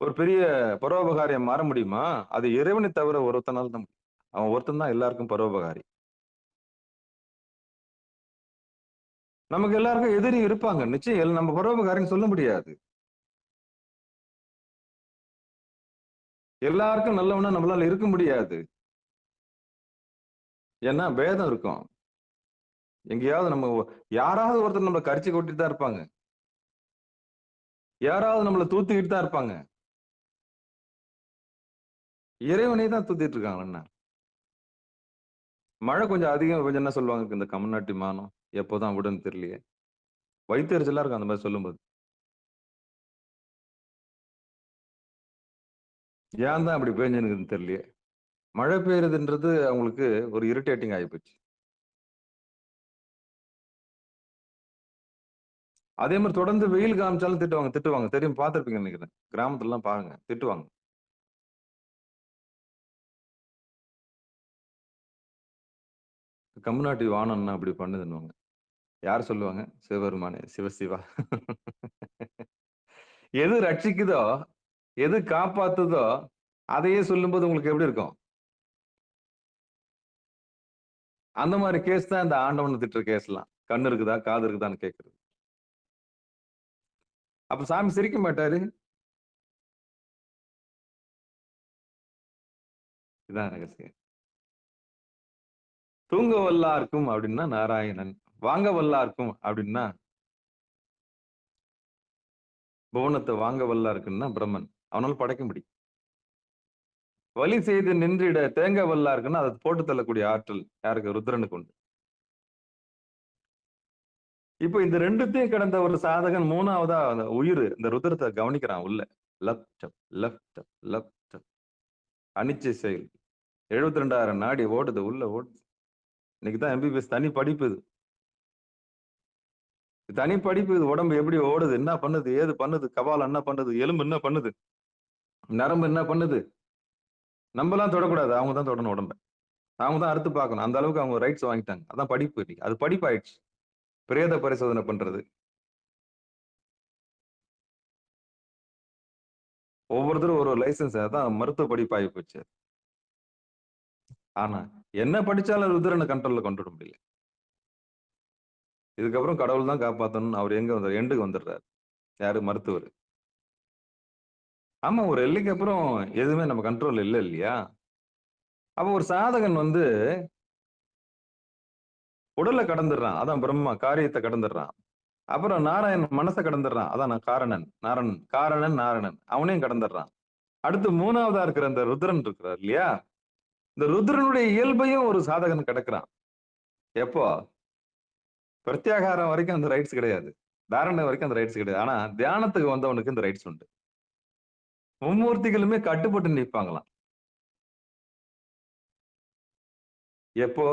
ஒரு பெரிய பரோபகாரியம் மாற முடியுமா? அது இறைவனை தவிர ஒருத்தனால தான். அவன் ஒருத்தன் தான் எல்லாருக்கும் பரோபகாரி. நமக்கு எல்லாருக்கும் எதிரி இருப்பாங்க, நிச்சயம். நம்ம பரோபகாரின்னு சொல்ல முடியாது. எல்லாருக்கும் நல்லவனா நம்மளால இருக்க முடியாது. ஏன்னா பேதம் இருக்கும். எங்கேயாவது நம்ம யாராவது ஒருத்தர் நம்மளை கரிச்சு கொட்டிட்டு தான் இருப்பாங்க, யாராவது நம்மளை தூத்திக்கிட்டு தான் இருப்பாங்க. இறைவனை தான் தூத்திட்டு இருக்காங்க. மழை கொஞ்சம் அதிகம், கொஞ்சம் என்ன சொல்லுவாங்க, இந்த கம்நாட்டி மானம் எப்போதான் விடுன்னு தெரியலையே, வயிற்றுச்சலா இருக்கும் அந்த மாதிரி சொல்லும்போது. ஏன் தான் அப்படி பெஞ்சுன்னு தெரியலையே. மழை பெய்யுறதுன்றது அவங்களுக்கு ஒரு இரிட்டேட்டிங் ஆகிப்போச்சு. அதே மாதிரி தொடர்ந்து வெயில் காமிச்சாலும் திட்டுவாங்க. தெரியும், பார்த்திருப்பீங்க நினைக்கிறேன். கிராமத்துல எல்லாம் பாருங்க, திட்டுவாங்க. கம்நாட்டி வானம்னா அப்படி பண்ணுதுன்னுவாங்க. யார் சொல்லுவாங்க? சிவபெருமானே, சிவசிவா. எது ரட்சிக்குதோ, எது காப்பாத்துதோ அதையே சொல்லும்போது உங்களுக்கு எப்படி இருக்கும்? அந்த மாதிரி கேஸ் தான் இந்த ஆண்டவனை திட்டுற கேஸ்லாம். கண்ணு இருக்குதா, காது இருக்குதான்னு கேட்கறது. அப்ப சாமி சிரிக்க மாட்டாரு. இதான் ரகசியம். தூங்க வல்லா இருக்கும் அப்படின்னா நாராயணன், வாங்க வல்லா இருக்கும் அப்படின்னா புவனத்தை வாங்க வல்லா இருக்குன்னா பிரம்மன். அவனால படைக்க முடியும். வலி செய்து நின்றிட தேங்க வல்லா இருக்குன்னா அதை போட்டு தள்ளக்கூடிய ஆற்றல் யாருக்கு? ருத்ரனுக்கு உண்டு. இப்ப இந்த ரெண்டுத்தையும் கடந்த ஒரு சாதகன் மூணாவதா அந்த உயிர் இந்த ருத்ரத்தை கவனிக்கிறான். உள்ள லெப்ட் அனிச்சை செயல் 72,000 நாடி ஓடுது, உள்ள ஓடுது. இன்னைக்குதான் எம்பிபிஎஸ் தனி படிப்பு. இது தனி படிப்பு. இது உடம்பு எப்படி ஓடுது, என்ன பண்ணுது, ஏது பண்ணுது, கபாலம் என்ன பண்ணுது, எலும்பு என்ன பண்ணுது, நரம்பு என்ன பண்ணுது. நம்மலாம் தொடக்கூடாது, அவங்க தான் தொடணும் உடம்ப. அவங்க தான் அறுத்து பார்க்கணும். அந்த அளவுக்கு அவங்க ரைட்ஸ் வாங்கிட்டாங்க. அதான் படிப்பு. இன்னைக்கு அது படிப்பு ஆயிடுச்சு. பிரேத பரிசோதனை பண்றது, ஒவ்வொருத்தரும் ஒரு லைசன்ஸ். அதான் மருத்துவ படிப்பு ஆகி போச்சு. ஆனா என்ன படிச்சாலும் ருத்ரனை கண்ட்ரோல்ல கொண்டு வர முடியல. இதுக்கப்புறம் கடவுள் தான் காப்பாத்தணும். அவர் எங்க வந்தார்? எண்டுக்கு வந்துடுறாரு. யாரு? மருத்துவர். ஆமா, ஒரு எல்லைக்கு அப்புறம் எதுவுமே நம்ம கண்ட்ரோல் இல்லை இல்லையா? அப்ப ஒரு சாதகன் உடலை கடந்துடுறான், அதான் பிரம்மா காரியத்தை கடந்துடுறான். அப்புறம் நாராயணன் மனசை கடந்துடுறான், அதான் நான் காரணன் நாரணன் அவனையும் கடந்துடுறான். அடுத்து மூணாவதா இருக்கிற அந்த ருத்ரன் இருக்கிறார் இல்லையா, இந்த ருத்ரனுடைய இயல்பையும் ஒரு சாதகன் கிடக்குறான். எப்போ? பிரத்யாகாரம் வரைக்கும் அந்த ரைட்ஸ் கிடையாது, தாரணை வரைக்கும் அந்த ரைட்ஸ் கிடையாது. ஆனா தியானத்துக்கு வந்தவனுக்கு இந்த ரைட்ஸ் உண்டு. மும்மூர்த்திகளுமே கட்டுப்பட்டு நிற்பாங்களாம். எப்போ?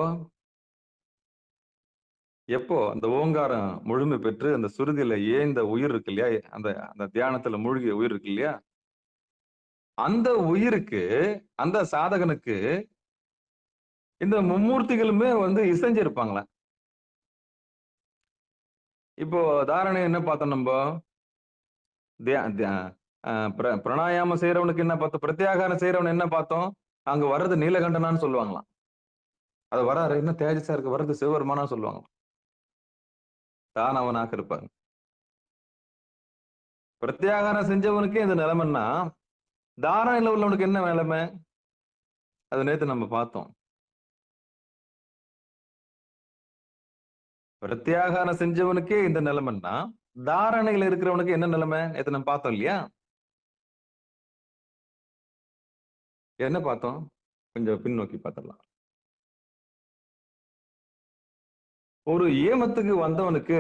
எப்போ அந்த ஓங்காரம் முழுமை பெற்று அந்த சுருதியில ஏந்த உயிர் இருக்கு இல்லையா, அந்த அந்த தியானத்துல மூழ்கிய உயிர் இருக்கு இல்லையா, அந்த உயிருக்கு, அந்த சாதகனுக்கு இந்த மும்மூர்த்திகளுமே இசைஞ்சிருப்பாங்களா. இப்போ தாரணை என்ன பார்த்தோம் நம்ம, பிராணாயாமம் செய்யறவனுக்கு என்ன பார்த்தோம், பிரத்யாகாரம் செய்யறவன் என்ன பார்த்தோம், அங்க வர்றது நீலகண்டனான்னு சொல்லுவாங்களாம். அது வராரு என்ன தேஜஸா இருக்கு, வர்றது சிவபெருமானா சொல்லுவாங்க. தான் அவனாக இருப்பாங்க. பிரத்யாகாரம் செஞ்சவனுக்கே இந்த நிலைமைன்னா தாரணையில உள்ளவனுக்கு என்ன நிலைமை, அது நேத்து நம்ம பார்த்தோம். பிரத்யாகாரம் செஞ்சவனுக்கே இந்த நிலைமைன்னா தாரணையில இருக்கிறவனுக்கு என்ன நிலைமை, நேத்து நம்ம பார்த்தோம் இல்லையா. என்ன பார்த்தோம், கொஞ்சம் பின்னோக்கி பார்த்துடலாம். ஒரு ஏமத்துக்கு வந்தவனுக்கு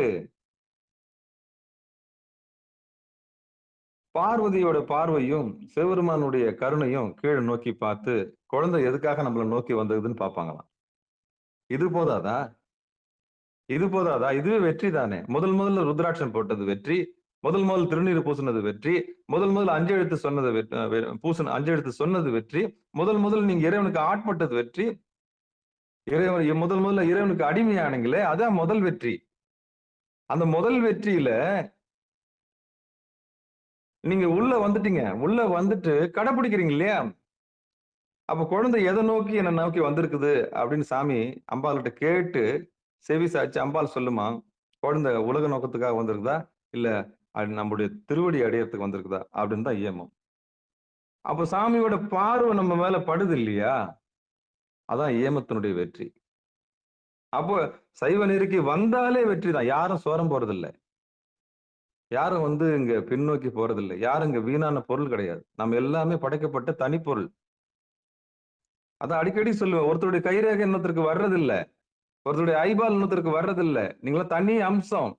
பார்வதியோட பார்வையும் சிவபெருமானுடைய கருணையும் கீழே நோக்கி பார்த்து குழந்தை எதுக்காக நம்மள நோக்கி வந்ததுன்னு பார்ப்பாங்களாம். இது போதாதா, இது போதாதா, இதுவே வெற்றி தானே. முதல்ல ருத்ராட்சம் போட்டது வெற்றி, முதல் திருநீர் பூசினது வெற்றி, முதல் 5 எழுத்து சொன்னது பூசண 5 எழுத்து சொன்னது வெற்றி, முதல் நீங்க இறைவனுக்கு ஆட்பட்டது வெற்றி, இறைவன் முதல்ல இறைவனுக்கு அடிமையானீங்களே, அதான் முதல் வெற்றி. அந்த முதல் வெற்றியில நீங்க உள்ள வந்துட்டீங்க, உள்ள வந்துட்டு கடைபிடிக்கிறீங்க இல்லையா. அப்ப குழந்தை எதை நோக்கி என்ன நோக்கி வந்திருக்குது அப்படின்னு சாமி அம்பாள்கிட்ட கேட்டு செவி சாய்ச்சி, அம்பாள் சொல்லுமா, குழந்தை உலக நோக்கத்துக்காக வந்திருக்குதா இல்ல நம்முடைய திருவடி அடையறதுக்கு வந்திருக்குதா அப்படின்னு தான் ஏமம். அப்ப சாமியோட பார்வை நம்ம மேல படுது இல்லையா, அதான் ஏமத்தினுடைய வெற்றி. அப்போ சைவ நெருக்கி வந்தாலே வெற்றி தான். யாரும் சோரம் போறது இல்லை, யாரும் இங்க பின்னோக்கி போறதில்லை, யாரும் இங்க வீணான பொருள் கிடையாது. நம்ம எல்லாமே படைக்கப்பட்ட தனிப்பொருள். அதான் அடிக்கடி சொல்லுவேன், ஒருத்தருடைய கைரேகை இன்னொருத்தருக்கு வர்றதில்லை, ஒருத்தருடைய ஐபால் இன்னொருத்தருக்கு வர்றதில்லை, நீங்களாம் தனி அம்சம்.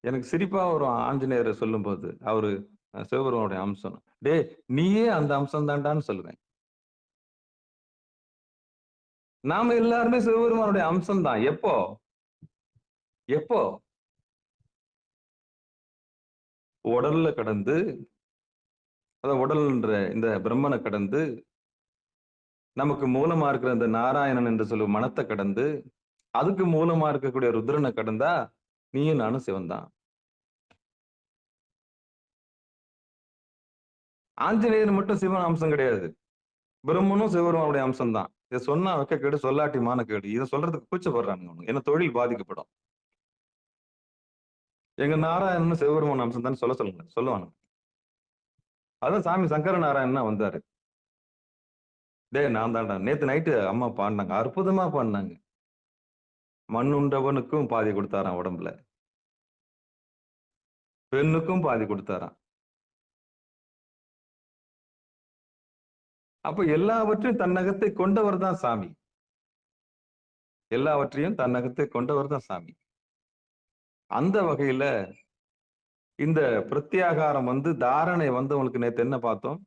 எனக்கு சிரிப்பா வரும் ஆஞ்சநேயர் சொல்லும் போது, அவரு சிவபெருமானுடைய அம்சம். டே நீயே அந்த அம்சம் தாண்டான்னு சொல்லுவேன். நாம எல்லாருமே சிவபெருமானுடைய அம்சம் தான். எப்போ எப்போ உடல்ல கடந்து, அதான் உடல்ன்ற இந்த பிரம்மனை கடந்து, நமக்கு மூலமா இருக்கிற இந்த நாராயணன் என்று சொல்லும் மனத்தை கடந்து, அதுக்கு மூலமா இருக்கக்கூடிய ருத்ரனை கடந்தா நீயும் நானும் சிவன் தான். ஆஞ்சநேயர் மட்டும் சிவன் அம்சம் கிடையாது, பிரம்மனும் சிவபெருமானுடைய அம்சம் தான். இதை சொன்னா வைக்க கேடு, சொல்லாட்டி மான கேடு. இதை சொல்றதுக்கு கூச்சப்படுறாங்க, என்ன தொழில் பாதிக்கப்படும். எங்க நாராயணன் சிவபெருமான அம்சம் தான் சொல்லுவாங்க. அதான் சாமி சங்கர நாராயணன் வந்தாரு. டே நான் தாண்டா, நேத்து நைட்டு அம்மா பாடினாங்க, அற்புதமா பாடினாங்க. மண்ணுண்டவனுக்கும் பாதி கொடுத்தாராம் உடம்புல, பெண்ணுக்கும் பாதி கொடுத்தாராம். அப்ப எல்லாவற்றையும் தன்னகத்தை கொண்டவர் தான் சாமி, எல்லாவற்றையும் தன்னகத்தை கொண்டவர் தான் சாமி. அந்த வகையில இந்த பிரத்யாகாரம் தாரணை உங்களுக்கு நேத்து என்ன பார்த்தோம்,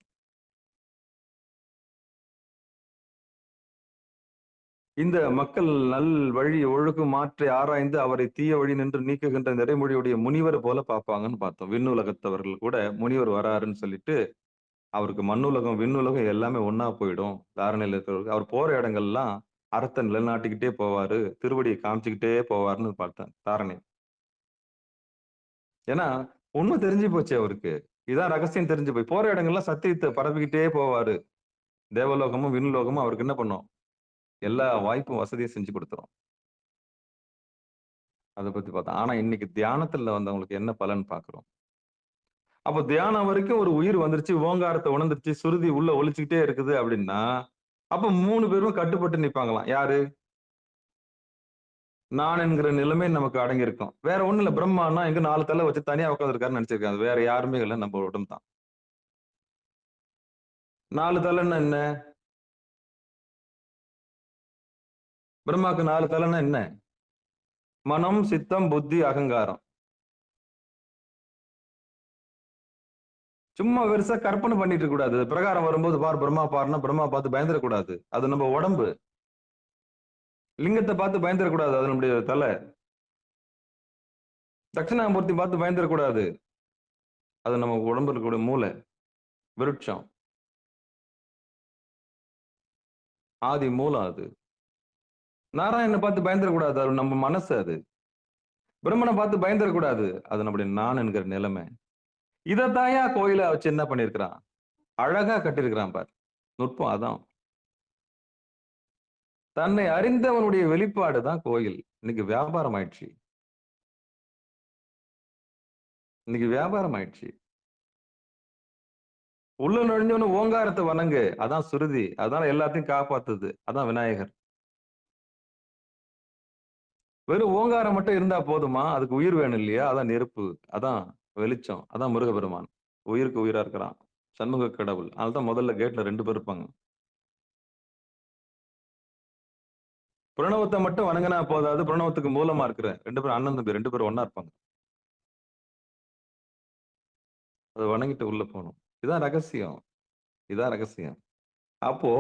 இந்த மக்கள் நல் வழி ஒழுக்கு மாற்றி ஆராய்ந்து அவரை தீய வழி நின்று நீக்குகின்ற நிறைமொழியுடைய முனிவர் போல பார்ப்பாங்கன்னு பார்த்தோம். விண்ணுலகத்தவர்கள் கூட முனிவர் வராருன்னு சொல்லிட்டு அவருக்கு மண்ணுலகம் விண்ணுலகம் எல்லாமே ஒன்னா போயிடும். தாரணையில் இருக்கிறவருக்கு அவர் போற இடங்கள்லாம் அறத்தை நிலைநாட்டிக்கிட்டே போவாரு, திருவடியை காமிச்சுக்கிட்டே போவாருன்னு பார்த்தேன் தாரணை. ஏன்னா உண்மை தெரிஞ்சு போச்சு அவருக்கு, இதான் ரகசியம் தெரிஞ்சு போய் போற இடங்கள்லாம் சத்தியத்தை பரப்பிக்கிட்டே போவாரு. தேவலோகமும் விண்ணுலோகமும் அவருக்கு என்ன பண்ணும், எல்லா வாய்ப்பும் வசதியும் செஞ்சு கொடுத்துரும். அதை பத்தி பார்த்தோம். ஆனா இன்னைக்கு தியானத்துல வந்தவங்களுக்கு என்ன பலன் பாக்குறோம். அப்போ தியானம் வரைக்கும் ஒரு உயிர் வந்துருச்சு, ஓங்காரத்தை உணர்ந்துருச்சு, சுருதி உள்ள ஒழிச்சுக்கிட்டே இருக்குது அப்படின்னா அப்ப 3 பேரும் கட்டுப்பட்டு நிப்பாங்களாம். யாரு? நான் என்கிற நிலைமை நமக்கு அடங்கியிருக்கும். வேற ஒண்ணும் இல்ல. பிரம்மான்னா எங்க 4 தலை வச்சு தனியா உட்கார்ந்திருக்காருன்னு நினைச்சிருக்காங்க. வேற யாருமே இல்ல, நம்ம உடம்பு தான். 4 தலைன்னா என்ன? பிரம்மாக்கு 4 தலைன்னா என்ன? மனம், சித்தம், புத்தி, அகங்காரம். சும்மா பெருசா கற்பனை பண்ணிட்டு இருக்க கூடாது. பிரகாரம் வரும்போது பார் பிரம்மா பாருன்னா பிரம்மா பார்த்து பயந்துடக்கூடாது. அது நம்ம உடம்பு. லிங்கத்தை பார்த்து பயந்துடக்கூடாது. அது நம்முடைய தலை. தட்சிணாமூர்த்தி பார்த்து பயந்துடக்கூடாது. அது நம்ம உடம்புல இருக்கக்கூடிய மூளை, விருட்சம், ஆதி மூலம். அது நாராயணனை பார்த்து பயந்துடக்கூடாது. அது நம்ம மனசு. அது பிரம்மனை பார்த்து பயந்துடக்கூடாது. அது நம்முடைய நான் என்கிற நிலைமை. இதத்தாயா கோயில வச்சு என்ன பண்ணிருக்கிறான்? அழகா கட்டிருக்கிறான் பார். நுட்பம் அதான். தன்னை அறிந்தவனுடைய வெளிப்பாடு தான் கோயில். இன்னைக்கு வியாபாரம் ஆயிடுச்சு. இன்னைக்கு வியாபாரம் ஆயிடுச்சு. உள்ள நுழைஞ்சவனு ஓங்காரத்தை வணங்கு. அதான் சுருதி. அதான் எல்லாத்தையும் காப்பாத்துது. அதான் விநாயகர். வெறும் ஓங்காரம் மட்டும் இருந்தா போதுமா? அதுக்கு உயிர் வேணும் இல்லையா? அதான் நெருப்பு, அதான் வெளிச்சம், அதான் முருகபெருமான். உயிருக்கு உயிரா இருக்கிறான். சண்முக கடவுள். அதனால்தான் முதல்ல கேட்ல 2 பேர் இருப்பாங்க. பிரணவத்தை மட்டும் வணங்கினா போதாது. பிரணவத்துக்கு மூலமா இருக்கிற 2 பேரும் அண்ணன் தம்பி, 2 பேரும் ஒண்ணா இருப்பாங்க. அதை வணங்கிட்டு உள்ள போகணும். இதான் ரகசியம். இதான் ரகசியம். அப்போ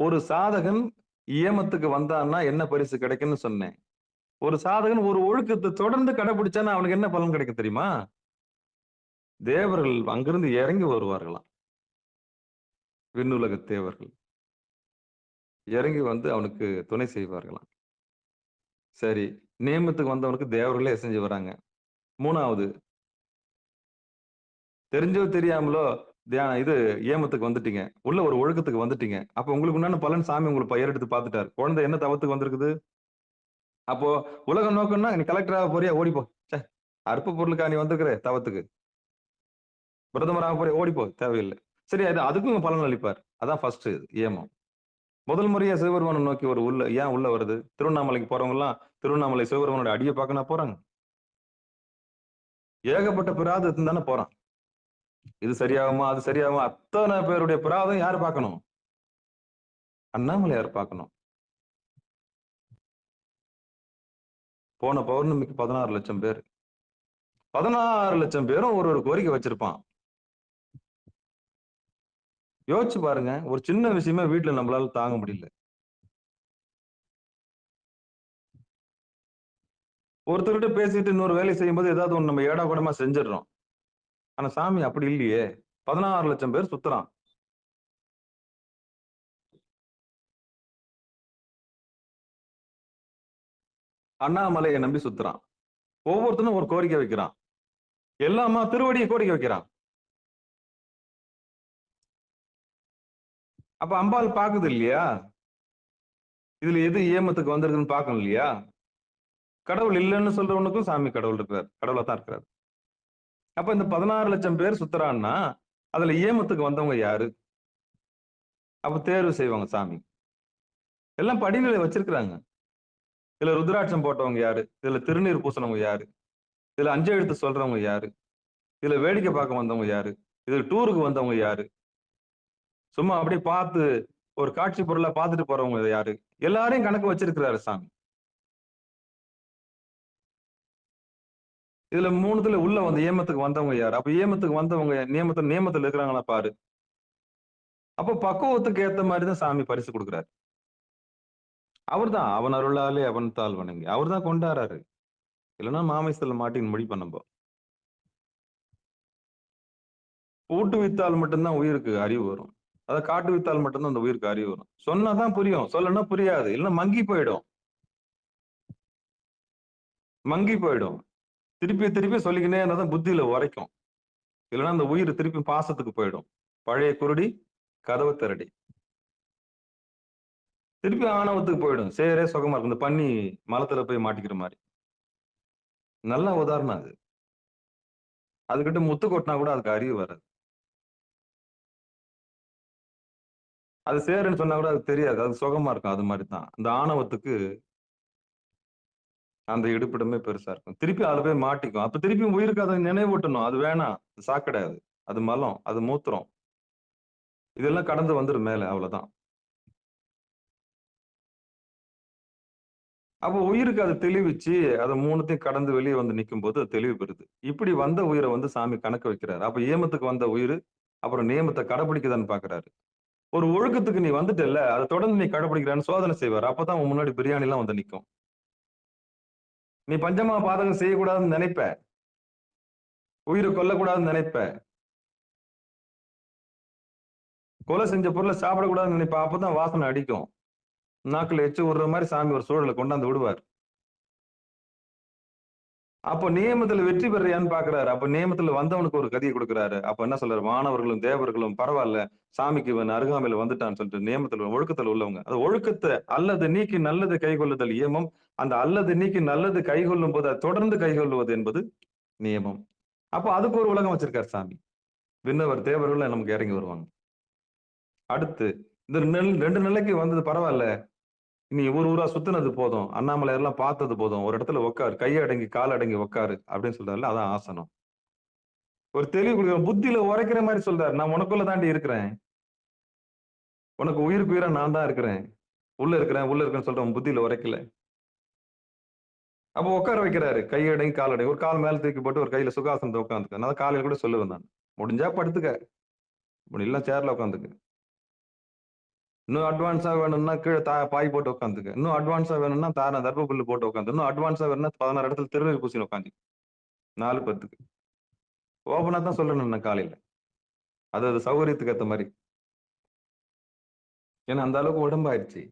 ஒரு சாதகன் இயமத்துக்கு வந்தான்னா என்ன பரிசு கிடைக்கும்னு சொன்னேன். ஒரு சாதகன் ஒரு ஒழுக்கத்தை தொடர்ந்து கடைபிடிச்சானா அவனுக்கு என்ன பலன் கிடைக்கும் தெரியுமா? தேவர்கள் அங்கிருந்து இறங்கி வருவார்களாம். விண்ணுலக தேவர்கள் இறங்கி வந்து அவனுக்கு துணை செய்வார்களாம். சரி, நியமத்துக்கு வந்தவனுக்கு தேவர்களே செஞ்சு வராங்க. 3வது, தெரிஞ்சோ தெரியாமலோ இது ஏமத்துக்கு வந்துட்டீங்க. உள்ள ஒரு ஒழுக்கத்துக்கு வந்துட்டீங்க. அப்ப உங்களுக்கு உண்டான பலன் சாமி உங்களுக்கு பெயர் எடுத்து பார்த்துட்டாரு. குழந்தை என்ன தவத்துக்கு வந்திருக்குது? அப்போ உலகம் நோக்கம்னா நீ கலெக்டராக போறியா? ஓடிப்போ. சே, அற்ப பொருளுக்கா நீ வந்திருக்கிற தவத்துக்கு? பிரதமராக போறியா? ஓடிப்போ, தேவையில்லை. சரி, அதுக்கும் பலன் அளிப்பார். அதான் ஃபர்ஸ்ட் ஏமம். முதல் முறையா சிவபெருமானை நோக்கி ஒரு ஏன் உள்ள வருது? திருவண்ணாமலைக்கு போறவங்க எல்லாம் திருவண்ணாமலை சிவபெருமானோட அடியை பார்க்கனா போறாங்க. ஏகப்பட்ட பிராதம் தானே போறான். இது சரியாகுமா, அது சரியாகுமா? அத்தனை பேருடைய பிராதம் யாரு பார்க்கணும்? அண்ணாமலையார் பார்க்கணும். போன பௌர்ணமிக்கு 16 லட்சம் பேர். 16 லட்சம் பேரும் ஒரு கோரிக்கை வச்சிருப்பான். யோசிச்சு பாருங்க. ஒரு சின்ன விஷயமே வீட்டுல நம்மளால தாங்க முடியல. ஒருத்தர்கிட்ட பேசிட்டு இன்னொரு வேலை செய்யும் போது ஏதாவது ஒண்ணு நம்ம ஏடா கூடமா செஞ்சிடறோம். ஆனா சாமி அப்படி இல்லையே. 16 லட்சம் பேர் சுத்துறான். அண்ணாமலையை நம்பி சுத்துறான். ஒவ்வொருத்தனும் ஒரு கோரிக்கை வைக்கிறான். எல்லாமா திருவடியை கோரிக்கை வைக்கிறான். அப்ப அம்பாள் பாக்குது இல்லையா? இதுல எது ஏமத்துக்கு வந்திருக்குன்னு பார்க்கணும் இல்லையா? கடவுள் இல்லைன்னு சொல்றவனுக்கும் சாமி கடவுள் இருக்கிறார். கடவுளா தான் இருக்கிறார். அப்ப இந்த 16 லட்சம் பேர் சுத்துறான்னா அதுல ஏமத்துக்கு வந்தவங்க யாரு? அப்ப தேர்வு செய்வாங்க சாமி. எல்லாம் படிநிலை வச்சிருக்கிறாங்க. இதுல ருத்ராட்சம் போட்டவங்க யாரு? இதுல திருநீர் பூசினவங்க யாரு? இதுல 5 எழுத்து சொல்றவங்க யாரு? இதுல வேடிக்கை பார்க்க வந்தவங்க யாரு? இதுல டூருக்கு வந்தவங்க யாரு? சும்மா அப்படியே பார்த்து ஒரு காட்சி பொருளா பார்த்துட்டு போறவங்க யாரு? எல்லாரையும் கணக்கு வச்சிருக்கிறாரு சாமி. இதுல 3த்துல உள்ள வந்து ஏமத்துக்கு வந்தவங்க யாரு? அப்ப ஏமத்துக்கு வந்தவங்க நியமத்துல இருக்கிறாங்களா பாரு. அப்ப பக்குவத்துக்கு ஏத்த மாதிரிதான் சாமி பரிசு கொடுக்கிறாரு. அவர்தான் அவன் அருளாலே அவன் தாள் வணங்கி அவர் தான் கொண்டாடுறாரு. இல்லைன்னா மாமைசல்ல மாட்டின் மொழி பண்ணப்போ ஊட்டு வித்தால் மட்டும்தான் உயிருக்கு அறிவு வரும். அதை காட்டு வித்தால் மட்டும்தான் அந்த உயிருக்கு அறிவு வரும். சொன்னாதான் புரியும், சொல்லனா புரியாது. இல்லைன்னா மங்கி போயிடும். மங்கி போயிடும். திருப்பி திருப்பி சொல்லிக்கினே இருந்தாதான் புத்தியில உரைக்கும். இல்லைன்னா அந்த உயிர் திருப்பி பாசத்துக்கு போயிடும். பழைய குருடி கதவு திரடி திருப்பி ஆணவத்துக்கு போயிடும். சேரே சுகமா இருக்கும். இந்த பண்ணி மலத்துல போய் மாட்டிக்கிற மாதிரி. நல்ல உதாரணம் அது. அதுக்கிட்ட முத்து கொட்டினா கூட அதுக்கு அறிவு வராது. அது சேருன்னு சொன்னா கூட அது தெரியாது. அது சுகமா இருக்கும். அது மாதிரி தான் இந்த ஆணவத்துக்கு அந்த இடுப்பிடமே பெருசா இருக்கும். திருப்பி அதுல போய் மாட்டிக்கும். அப்ப திருப்பி உயிருக்கு அதை நினைவூட்டணும். அது வேணாம். சாக்கடை அது. அது மலம். அது மூத்திரம். இதெல்லாம் கடந்து வந்துரும் மேல. அவ்வளவுதான். அப்போ உயிருக்கு அது தெளிவிச்சு, அத 3த்தையும் கடந்து வெளியே வந்து நிக்கும்போது அது தெளிவு பெறுது. இப்படி வந்த உயிரை வந்து சாமி கணக்கு வைக்கிறாரு. அப்ப ஏமத்துக்கு வந்த உயிர், அப்புறம் நியமத்தை கடைபிடிக்குதான்னு பாக்குறாரு. ஒரு ஒழுக்கத்துக்கு நீ வந்துட்டல்ல, அதை தொடர்ந்து நீ கடைபிடிக்கிறான்னு சோதனை செய்வாரு. அப்பதான் உன் முன்னாடி பிரியாணி எல்லாம் வந்து நிக்கும். நீ பஞ்சமா பாதகம் செய்யக்கூடாதுன்னு நினைப்ப. உயிரை கொல்லக்கூடாதுன்னு நினைப்ப. கொலை செஞ்ச பொருளை சாப்பிடக்கூடாதுன்னு நினைப்ப. அப்பதான் வாசனை அடிக்கும். நாக்குல எச்சு விடுற மாதிரி சாமி ஒரு சூழலை கொண்டாந்து விடுவார். அப்போ நியமத்துல வெற்றி பெறியான்னு பாக்குறாரு. அப்ப நியமத்துல வந்தவனுக்கு ஒரு கதியை கொடுக்குறாரு. அப்ப என்ன சொல்றாரு? மாணவர்களும் தேவர்களும் பரவாயில்ல, சாமிக்கு இவன் அருகாமையில வந்துட்டான்னு சொல்லிட்டு நியமத்துல ஒழுக்கத்துல உள்ளவங்க. அது ஒழுக்கத்தை அல்லது நீக்கி நல்லது கைகொள்ளுதல் நியமம். அந்த அல்லது நீக்கி நல்லது கைகொள்ளும் போது அதை தொடர்ந்து கைகொள்வது என்பது நியமம். அப்போ அதுக்கு ஒரு உலகம் வச்சிருக்காரு சாமி. விண்ணவர் தேவர்கள் நமக்கு இறங்கி வருவாங்க. அடுத்து இந்த 2 நிலைக்கு வந்தது பரவாயில்ல. நீ ஊரா சுத்தினது போதும். அண்ணாமலையெல்லாம் பார்த்தது போதும். ஒரு இடத்துல உட்காரு. கையை அடங்கி கால் அடங்கி உட்காரு அப்படின்னு சொல்றாருல. அதான் ஆசனம். ஒரு தெளிவு கொடுக்குற புத்தியில உரைக்கிற மாதிரி சொல்றாரு. நான் உனக்குள்ள தாண்டி இருக்கிறேன். உனக்கு உயிருக்கு உயிரா நான் தான் இருக்கிறேன். உள்ள இருக்கிறேன்னு சொல்றேன். புத்தியில உரைக்கல. அப்போ உட்கார வைக்கிறாரு. கையை அடங்கி கால் அடங்கி. ஒரு கால் மேல தூக்கி போட்டு ஒரு கையில சுகாசனத்தை உட்காந்துக்க. நான் காலையில கூட சொல்லுவேன் நான். முடிஞ்சா படுத்துக்க. முடியல சேர்ல உட்காந்துக்க. இன்னும் அட்வான்ஸா வேணும்னா கீழே பாய் போட்டு உட்காந்துக்க. இன்னும் அட்வான்ஸா வேணும்னா தர்ப புல்லு போட்டு உட்காந்து. இன்னும் அட்வான்ஸா வேணும்னா 16 இடத்துல திருநீர் பூசின்னு உட்காந்து 4-10க்கு ஓபனா தான் சொல்லணும் நான் காலையில. அது சௌகரியத்துக்கு ஏற்ற மாதிரி. ஏன்னா அந்த அளவுக்கு உடம்பாயிடுச்சு.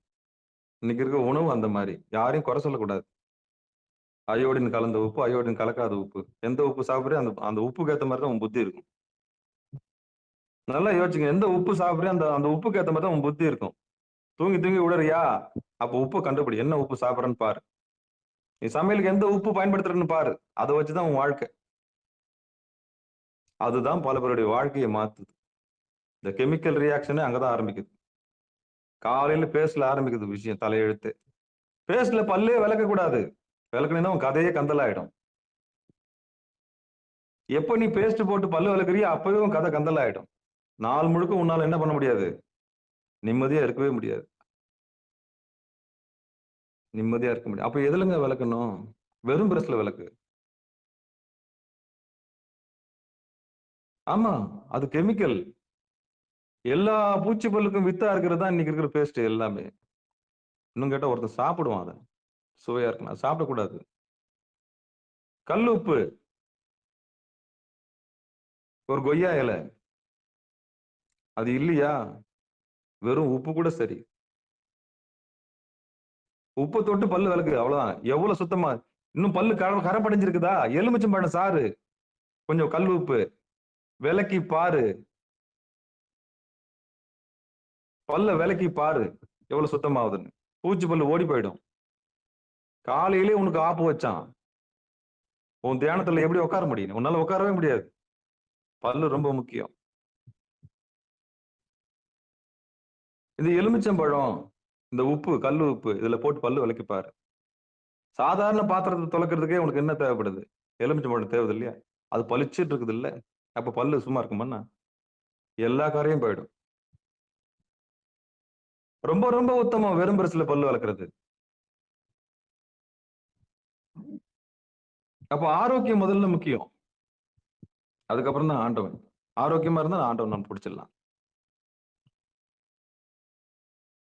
இன்னைக்கு இருக்க உணவு அந்த மாதிரி. யாரையும் குறை சொல்லக்கூடாது. அயோடின் கலந்த உப்பு, அயோடின் கலக்காத உப்பு. எந்த உப்பு சாப்பிட்றே அந்த உப்புக்கு ஏற்ற மாதிரி தான் உன் புத்தி இருக்கும். நல்லா யோசிச்சுங்க. எந்த உப்பு சாப்பிட்றே அந்த உப்புக்கு ஏற்ற மாதிரி தான் உன் புத்தி இருக்கும். தூங்கி விடுறியா? அப்ப உப்பு கண்டுபிடி. என்ன உப்பு சாப்பிட்றன்னு பாரு. நீ சமையலுக்கு எந்த உப்பு பயன்படுத்துறன்னு பாரு. அதை வச்சுதான் உன் வாழ்க்கை. அதுதான் பல பேருடைய வாழ்க்கையை மாத்துது. இந்த கெமிக்கல் ரியாக்ஷனே அங்கதான் ஆரம்பிக்குது. காலையில பேஸ்ட்ல ஆரம்பிக்குது விஷயம். தலையெழுத்து. பேஸ்ட்ல பல்லே விளக்க கூடாது. விளக்குனா உன் கதையே கந்தலாயிடும். எப்ப நீ பேஸ்ட் போட்டு பல்லு விளக்குறியோ அப்பவே உன் கதை கந்தலாயிடும். நாள் முழுக்க உன்னால என்ன பண்ண முடியாது? நிம்மதியா இருக்கவே முடியாது. நிம்மதியா இருக்க முடியும். அப்ப எதுலங்க விளக்கணும்? வெறும் பிரஸ்ல விளக்கு. ஆமா, அது கெமிக்கல். எல்லா பூச்சி பல்லுக்கும் வித்தா இருக்கிறது தான் இன்னைக்கு இருக்கிற பேஸ்ட் எல்லாமே. இன்னும் கேட்டா ஒருத்தர் சாப்பிடுவான். அதை சுவையா இருக்கணும். சாப்பிடக்கூடாது. கல் உப்பு. ஒரு கொய்யா இலை. அது இல்லையா? வெறும் உப்பு கூட சரி. உப்பு தொட்டு பல்லு விளக்கு. அவ்வளவுதான். எவ்வளவு சுத்தமா. இன்னும் பல்லு கரை படைஞ்சிருக்குதா? எலுமிச்சம்பழம் சாறு, கொஞ்சம் கல் உப்பு விளக்கி பாரு. பல்ல விளக்கி பாரு எவ்வளவு சுத்தமாகுதுன்னு. பூச்சி பல்லு ஓடி போயிடும். காலையிலே உனக்கு ஆப்பு வச்சான். உன் தியானத்துல எப்படி உட்கார முடியும்? உன்னால உட்காரவே முடியாது. பல்லு ரொம்ப முக்கியம். இந்த எலுமிச்சம்பழம், இந்த உப்பு, கல் உப்பு இதுல போட்டு பல்லு விளக்கி பாரு. சாதாரண பாத்திரத்தை துலக்கிறதுக்கே உனக்கு என்ன தேவைப்படுது? எலுமிச்சம்பழம் தேவை இல்லையா? அது பளிச்சிட்டு இருக்குது இல்ல? அப்ப பல்லு சும்மா இருக்குமாண்ணா? எல்லா காரையும் போயிடும். ரொம்ப ரொம்ப உத்தமம் வெறும் பிரஸ்ல பல்லு வளர்க்கறது. அப்ப ஆரோக்கியம் முதல்ல முக்கியம். அதுக்கப்புறம் தான் ஆண்டவன். ஆரோக்கியமா இருந்தா ஆண்டவன் நம்ம பிடிச்சிடலாம்.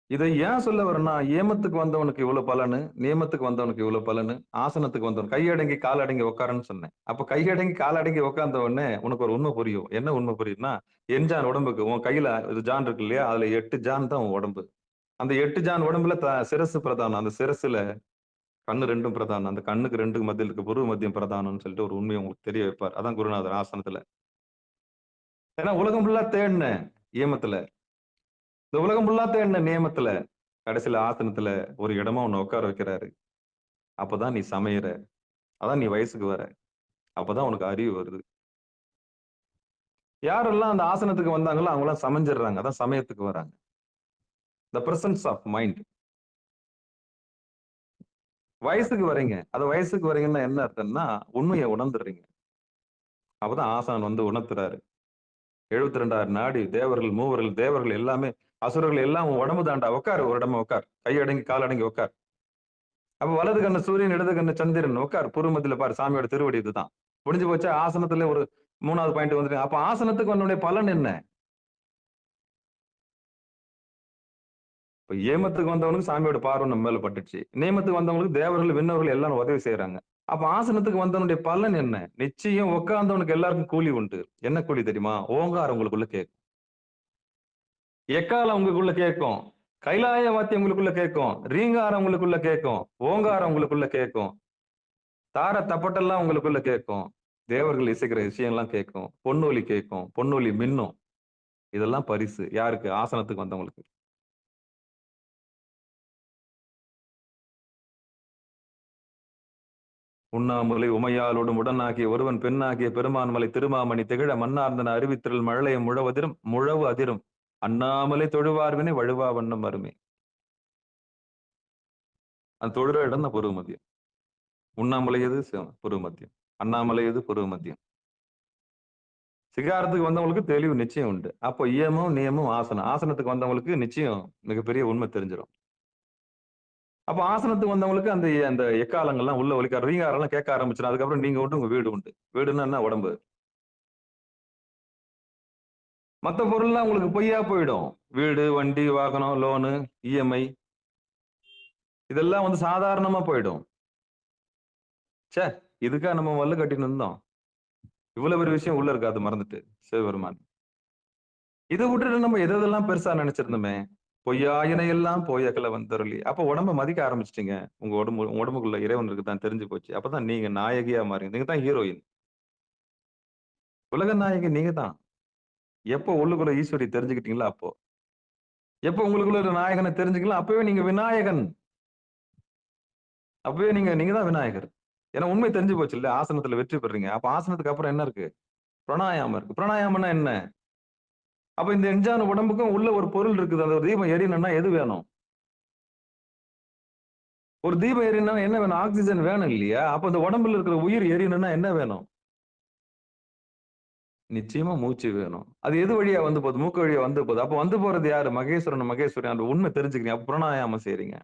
இதை ஏன் சொல்ல வரேன்னா, ஏமத்துக்கு வந்தவனுக்கு இவ்வளவு பலனு, நியமத்துக்கு வந்தவனுக்கு இவ்வளவு பலனு, ஆசனத்துக்கு வந்தவன் கையடங்கி கால் அடங்கி உட்காரன்னு சொன்னேன். அப்ப கையடங்கி கால் அடங்கி உட்கார்ந்த உடனே உனக்கு ஒரு உண்மை புரியும். என்ன உண்மை புரியுதுன்னா, என்ஜான் உடம்புக்கு உன் கையில இது ஜான் இருக்கு இல்லையா? அதுல 8 ஜான் தான் உன் உடம்பு. அந்த 8 ஜான் உடம்புல சிரசு பிரதானம். அந்த சிரசுல கண்ணு 2ம் பிரதானம். அந்த கண்ணுக்கு 2க்கு மத்தியில் இருக்க புருவ மத்தியம் பிரதானம்னு சொல்லிட்டு ஒரு உண்மையை உங்களுக்கு தெரிய வைப்பார். அதான் குருநாதர் ஆசனத்துல. ஏன்னா உலகம் ஃபுல்லா தேடினேன் ஏமத்துல. இந்த உலகம் ஃபுல்லா தேடின நியமத்துல கடைசியில ஆசனத்துல ஒரு இடமா உன்னை உட்கார வைக்கிறாரு. அப்பதான் நீ சமையற. அதான் நீ வயசுக்கு வர. அப்பதான் உனக்கு அறிவு வருது. யாரெல்லாம் அந்த ஆசனத்துக்கு வந்தாங்களோ அவங்க எல்லாம் சமைஞ்சிடுறாங்க. அதான் சமயத்துக்கு வராங்க. The presence of mind. வயசுக்கு வரீங்க. அது வயசுக்கு வரீங்கன்னா என்ன அர்த்தம்னா உண்மையை உணர்ந்துடுறீங்க. அப்பதான் ஆசான் வந்து உணர்த்துறாரு. 72,000 நாடி தேவர்கள், மூவர்கள், தேவர்கள் எல்லாமே, அசுரர்கள் எல்லாம் உன் உடம்பு தாண்டா, உட்காரு, ஒரு இடமா உட்கார், கையடங்கி காலடங்கி உட்கார். அப்ப வலது கண்ணு சூரியன், இடது கண்ணு சந்திரன், உட்கார், புருமத்தில பாரு, சாமியோட திருவடி இதுதான். முடிஞ்சு போச்சா? ஆசனத்துல ஒரு 3வது பாயிண்ட் வந்துட்டு, அப்ப ஆசனத்துக்கு வந்தனுடைய பலன் என்ன? இப்ப ஏமத்துக்கு வந்தவனுக்கு சாமியோட பார்வை நம்ம மேல பட்டுச்சு. நேமத்துக்கு வந்தவங்களுக்கு தேவர்கள், விண்ணவர்கள் எல்லாரும் உதவி செய்யறாங்க. அப்ப ஆசனத்துக்கு வந்தவனுடைய பலன் என்ன? நிச்சயம் உட்கார்ந்தவனுக்கு எல்லாருக்கும் கூலி உண்டு. என்ன கூலி தெரியுமா? ஓங்காரம் உங்களுக்குள்ள கேட்கும், எக்காலம் உங்களுக்குள்ள கேட்கும், கைலாய வாத்தியம் உங்களுக்குள்ள கேட்கும், ரீங்காரம் உங்களுக்குள்ள கேட்கும், ஓங்காரம் உங்களுக்குள்ள கேட்கும், தார தப்பட்டெல்லாம் உங்களுக்குள்ள கேட்கும், தேவர்கள் இசைக்கிற விஷயம்லாம் கேட்கும், பொன்னொலி கேட்கும், பொன்னொலி மின்னும். இதெல்லாம் பரிசு யாருக்கு? ஆசனத்துக்கு வந்தவங்களுக்கு. உண்ணாமுலை உமையாலோடும் உடனாகிய ஒருவன் பெண்ணாகிய பெருமான்மலை திருமாமணி திகழ மன்னார்ந்தன அறிவித்திரள் மழலையும் முழவதிரும் முழவு அதிரும் அண்ணாமலை தொழுவார்வினை வழுவா வண்ணம் அருமை. அந்த தொழுற இடம் தான் பொருவு மத்தியம். உண்ணாமலை எது? பொருவு மத்தியம். அண்ணாமலை எது? பொருவு மத்தியம். சிகாரத்துக்கு வந்தவங்களுக்கு தெளிவு நிச்சயம் உண்டு. அப்போ இயமும் நியமும் ஆசனம். ஆசனத்துக்கு வந்தவங்களுக்கு நிச்சயம் மிகப்பெரிய உண்மை தெரிஞ்சிடும். அப்ப ஆசனத்துக்கு வந்தவங்களுக்கு அந்த அந்த எக்காலங்கள்லாம் உள்ள ஒலிக்க, ரீங்காரெல்லாம் கேட்க ஆரம்பிச்சிடும். அதுக்கப்புறம் நீங்க உண்டு, உங்க வீடு உண்டு. வீடுன்னா என்ன? உடம்பு. மத்த பொருள்லாம் உங்களுக்கு பொய்யா போயிடும். வீடு, வண்டி, வாகனம், லோனு, இஎம்ஐ இதெல்லாம் வந்து சாதாரணமா போயிடும். சே, இதுக்கா நம்ம வல்லு கட்டின்னு இருந்தோம்? இவ்வளவு பெரிய விஷயம் உள்ள இருக்காது, மறந்துட்டு சிவபெருமான். இதை விட்டுட்டு நம்ம எதெல்லாம் பெருசா நினைச்சிருந்தோமே, பொய்யாயின எல்லாம் போயக்கல வந்தருளி. அப்ப உடம்ப மதிக்க ஆரம்பிச்சிட்டீங்க. உங்க உடம்புக்குள்ள இறைவன் இருக்குதான் தெரிஞ்சு போச்சு. அப்பதான் நீங்க நாயகியா மாறீங்க. நீங்க தான் ஹீரோயின், உலக நாயகி நீங்க தான். எப்போ உள்ளுக்குள்ள ஈஸ்வரி தெரிஞ்சுக்கிட்டீங்களா அப்போ. எப்போ உங்களுக்குள்ள ஒரு நாயகனை தெரிஞ்சுக்கலாம் அப்பவே நீங்க விநாயகன். அப்பவே நீங்க தான் விநாயகர். ஏன்னா உண்மை தெரிஞ்சு போச்சு இல்ல, ஆசனத்துல வெற்றி பெறீங்க. அப்ப ஆசனத்துக்கு அப்புறம் என்ன இருக்கு? பிராணாயாமம் இருக்கு. பிராணாயாமம்னா என்ன? அப்ப இந்த எஞ்சான உடம்புக்கும் உள்ள ஒரு பொருள் இருக்குது. அந்த ஒரு தீபம் எரியணும்னா எது வேணும்? ஒரு தீபம் எரியணும்னா என்ன வேணும்? ஆக்சிஜன் வேணும் இல்லையா? அப்ப இந்த உடம்புல இருக்கிற உயிர் எரியணும்னா என்ன வேணும்? நிச்சயமா மூச்சு வேணும். அது எது வழியா வந்து போகுது? மூக்கு வழியா வந்து போகுது. அப்ப வந்து போறது யாரு? மகேஸ்வரன், மகேஸ்வரன். அந்த உண்மை தெரிஞ்சுக்கிறீங்க. அப்ப பிராணாயாமம் செய்றீங்க.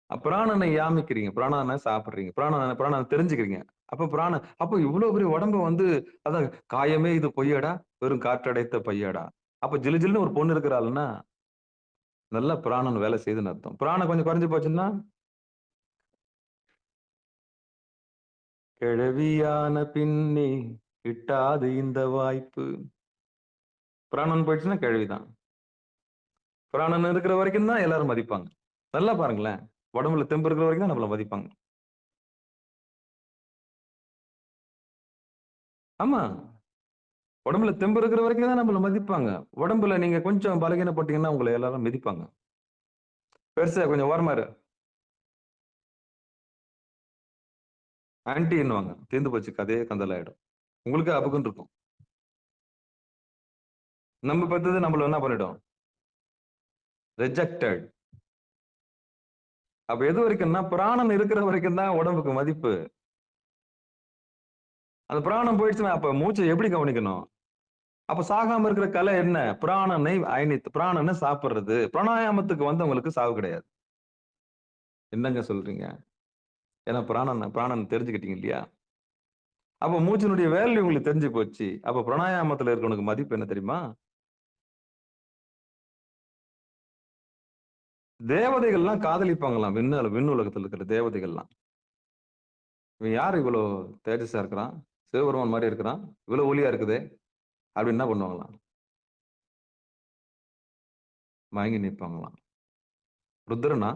பிராணனை யாமிக்கிறீங்க, பிராணனை சாப்பிடுறீங்க, பிராணனை தெரிஞ்சுக்கிறீங்க. அப்ப இவ்வளவு பெரிய உடம்பு வந்து, அதான் காயமே இது பொய்யடா, வெறும் காற்றடைத்த பையடா. அப்ப ஜிலு ஜிலுன்னு ஒரு பொண்ணு இருக்கிறாள்னா நல்லா பிராணன் வேலை செய்யுதுன்னு அர்த்தம். பிராணம் கொஞ்சம் குறைஞ்சு போச்சுன்னா கிழவியான பின்னே கிட்டாது இந்த வாய்ப்பு. பிராணன் போயிடுச்சுன்னா கிழவிதான். பிராணன் இருக்கிற வரைக்கும் தான் எல்லாரும் மதிப்பாங்க. நல்லா பாருங்களேன், உடம்புல தெம்பு இருக்கிற வரைக்கும் தான் நம்மள மதிப்பாங்க. ஆமா, உடம்புல தெம்பு இருக்கிற வரைக்கும் தான் நம்மள மதிப்பாங்க. உடம்புல நீங்க கொஞ்சம் பலகீனப்பட்டீங்கன்னா உங்களை எல்லாரும் மிதிப்பாங்க. பெருசா கொஞ்சம் ஓரமா இரு, ஆன்டின்னுவாங்க. தீர்ந்து போச்சு, கதையே கந்தலாயிடும். உங்களுக்கு அபுக்குன்னு இருக்கும். நம்ம பெத்தது நம்மள என்ன பண்ணிடும்? ரிஜெக்டட். அப்ப எது வரைக்கும்னா பிராணன் இருக்கிற வரைக்கும் தான் உடம்புக்கு மதிப்பு. அந்த பிராணம் போயிடுச்சுன்னா அப்ப மூச்சை எப்படி கவனிக்கணும்? அப்ப சாகாம இருக்கிற கலை என்ன? பிராணனை அயனித்து, பிராணனை சாப்பிடுறது. பிராணாயாமத்துக்கு வந்தவங்களுக்கு சாவு கிடையாது. என்னங்க சொல்றீங்க? ஏன்னா பிராணன் தெரிஞ்சுக்கிட்டீங்க இல்லையா? அப்ப மூச்சினுடைய வேல்யூ உங்களுக்கு தெரிஞ்சு போச்சு. அப்ப பிராணாயாமத்துல இருக்கவனுக்கு மதிப்பு என்ன தெரியுமா? தேவதைகள்லாம் காதலிப்பாங்களாம். விண்ணுலகத்துல இருக்கிற தேவதைகள்லாம். இவன் யாரு இவ்வளவு தேஜஸா இருக்கிறான், சிவபெருமான் மாதிரி இருக்கிறான், இவ்வளவு ஒளியா இருக்குதே அப்படின்னு என்ன பண்ணுவாங்களாம்? மயங்கி நிற்பாங்களாம். ருத்ரனா,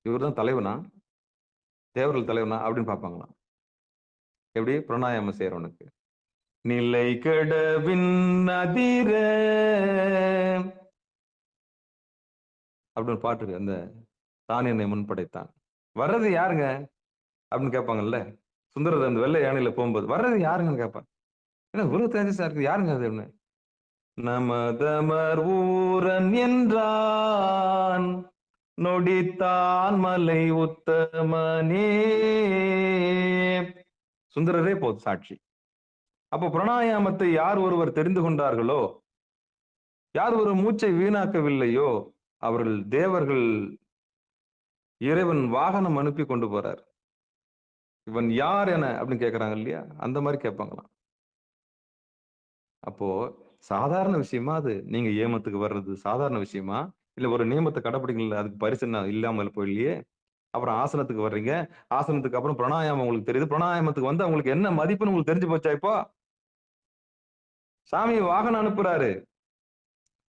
இவர்தான் தலைவனா, தேவர்கள் தலைவனா அப்படின்னு பார்ப்பாங்களாம். எப்படி? பிராணாயாமம் செய்யறவனுக்கு. நிலை கடவின் அதிர அப்படின்னு பாட்டு இருக்கு. அந்த தான் என்னை முன்படைத்தான். வர்றது யாருங்க அப்படின்னு கேட்பாங்கல்ல, சுந்தரர் அந்த வெள்ளை யானையில போகும்போது வர்றது யாருங்கன்னு கேட்பாங்க. ஏன்னா இவ்வளவு தேஜஸா இருக்கு, யாருங்க அது? அப்படின்னு நமதமர் ஊரன் என்றான் நொடித்தான் மலை உத்தமனே. சுந்தரரே போது சாட்சி. அப்போ பிராணாயாமத்தை யார் ஒருவர் தெரிந்து கொண்டார்களோ, யார் ஒரு மூச்சை வீணாக்கவில்லையோ, அவர்கள் தேவர்கள் இறைவன் வாகனம் அனுப்பி கொண்டு போறார். இவன் யார் என அப்படின்னு கேட்கறாங்க இல்லையா, அந்த மாதிரி கேட்பாங்களாம். அப்போ சாதாரண விஷயமா அது? நீங்க ஏமத்துக்கு வர்றது சாதாரண விஷயமா? இல்ல ஒரு நியமத்தை கடைப்பிடிக்கல, அதுக்கு பரிசு என்ன இல்லாமல் போயில்லையே. அப்புறம் ஆசனத்துக்கு வர்றீங்க, ஆசனத்துக்கு அப்புறம் பிராணாயாமம் உங்களுக்கு தெரியுது, பிராணாயாமத்துக்கு வந்து அவங்களுக்கு என்ன மதிப்புன்னு உங்களுக்கு தெரிஞ்சு போச்சா? இப்போ சாமி வாகனம் அனுப்புறாரு.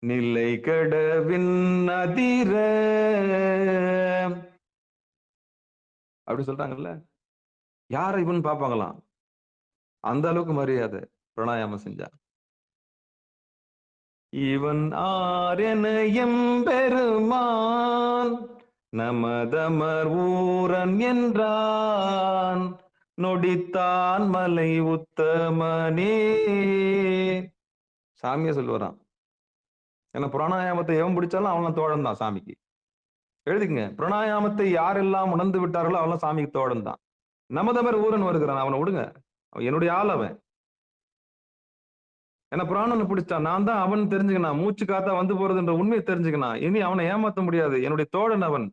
நிலை கடவின் அதிர அப்படி சொல்றாங்கல்ல, யார இவன் பார்ப்பாங்களாம். அந்த அளவுக்கு மரியாதை பிராணாயாமம் செஞ்சா. இவன் ஆரென எம்பெருமான் நமதமர் ஊரன் என்றான், நொடித்தான் மலை உத்தமனே. சாமியே சொல்லுவாராம். ஏன்னா பிராணாயாமத்தை எவன் பிடிச்சாலும் அவன் தோழன் தான் சாமிக்கு. எழுதிக்கங்க, பிராணாயாமத்தை யாரெல்லாம் உணர்ந்து விட்டார்களோ அவன் சாமிக்கு தோழன் தான். நமதமர் ஊரன் வருகிறான், அவனை விடுங்க, அவன் என்னுடைய ஆள். அவன் என்ன பிராணனை பிடிச்சான், நான் தான் அவன் தெரிஞ்சுக்கணும், மூச்சு காத்தா வந்து போறதுன்ற உண்மையை தெரிஞ்சுக்கணும். இனி அவனை ஏமாத்த முடியாது, என்னுடைய தோழன் அவன்,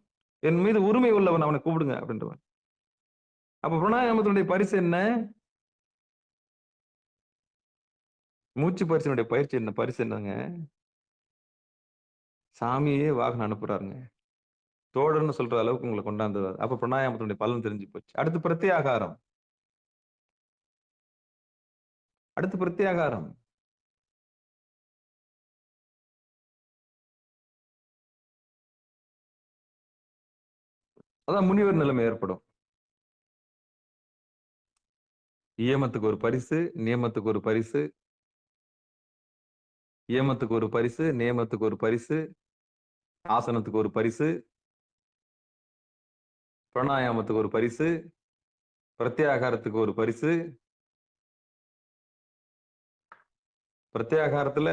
என் மீது உரிமை உள்ளவன், அவனை கூப்பிடுங்க அப்படின்றவன். அப்ப பிராணாயாமத்தினுடைய பரிசு என்ன? மூச்சு பரிசனுடைய பயிற்சி என்ன? பரிசு என்னங்க? சாமியே வாகனம் அனுப்புறாருங்க, தோழன்னு சொல்ற அளவுக்கு உங்களை கொண்டாந்து. அப்ப பிராணாயாமத்தினுடைய பலன் தெரிஞ்சு போச்சு. அடுத்து பிரத்யாகாரம். அடுத்து பிரத்யாகாரம். அதான் முனிவர் நிலைமை ஏற்படும். இயமத்துக்கு ஒரு பரிசு, நியமத்துக்கு ஒரு பரிசு, இயமத்துக்கு ஒரு பரிசு, நியமத்துக்கு ஒரு பரிசு, ஆசனத்துக்கு ஒரு பரிசு, பிராணாயாமத்துக்கு ஒரு பரிசு, பிரத்யாகாரத்துக்கு ஒரு பரிசு. பிரத்யாகாரத்துல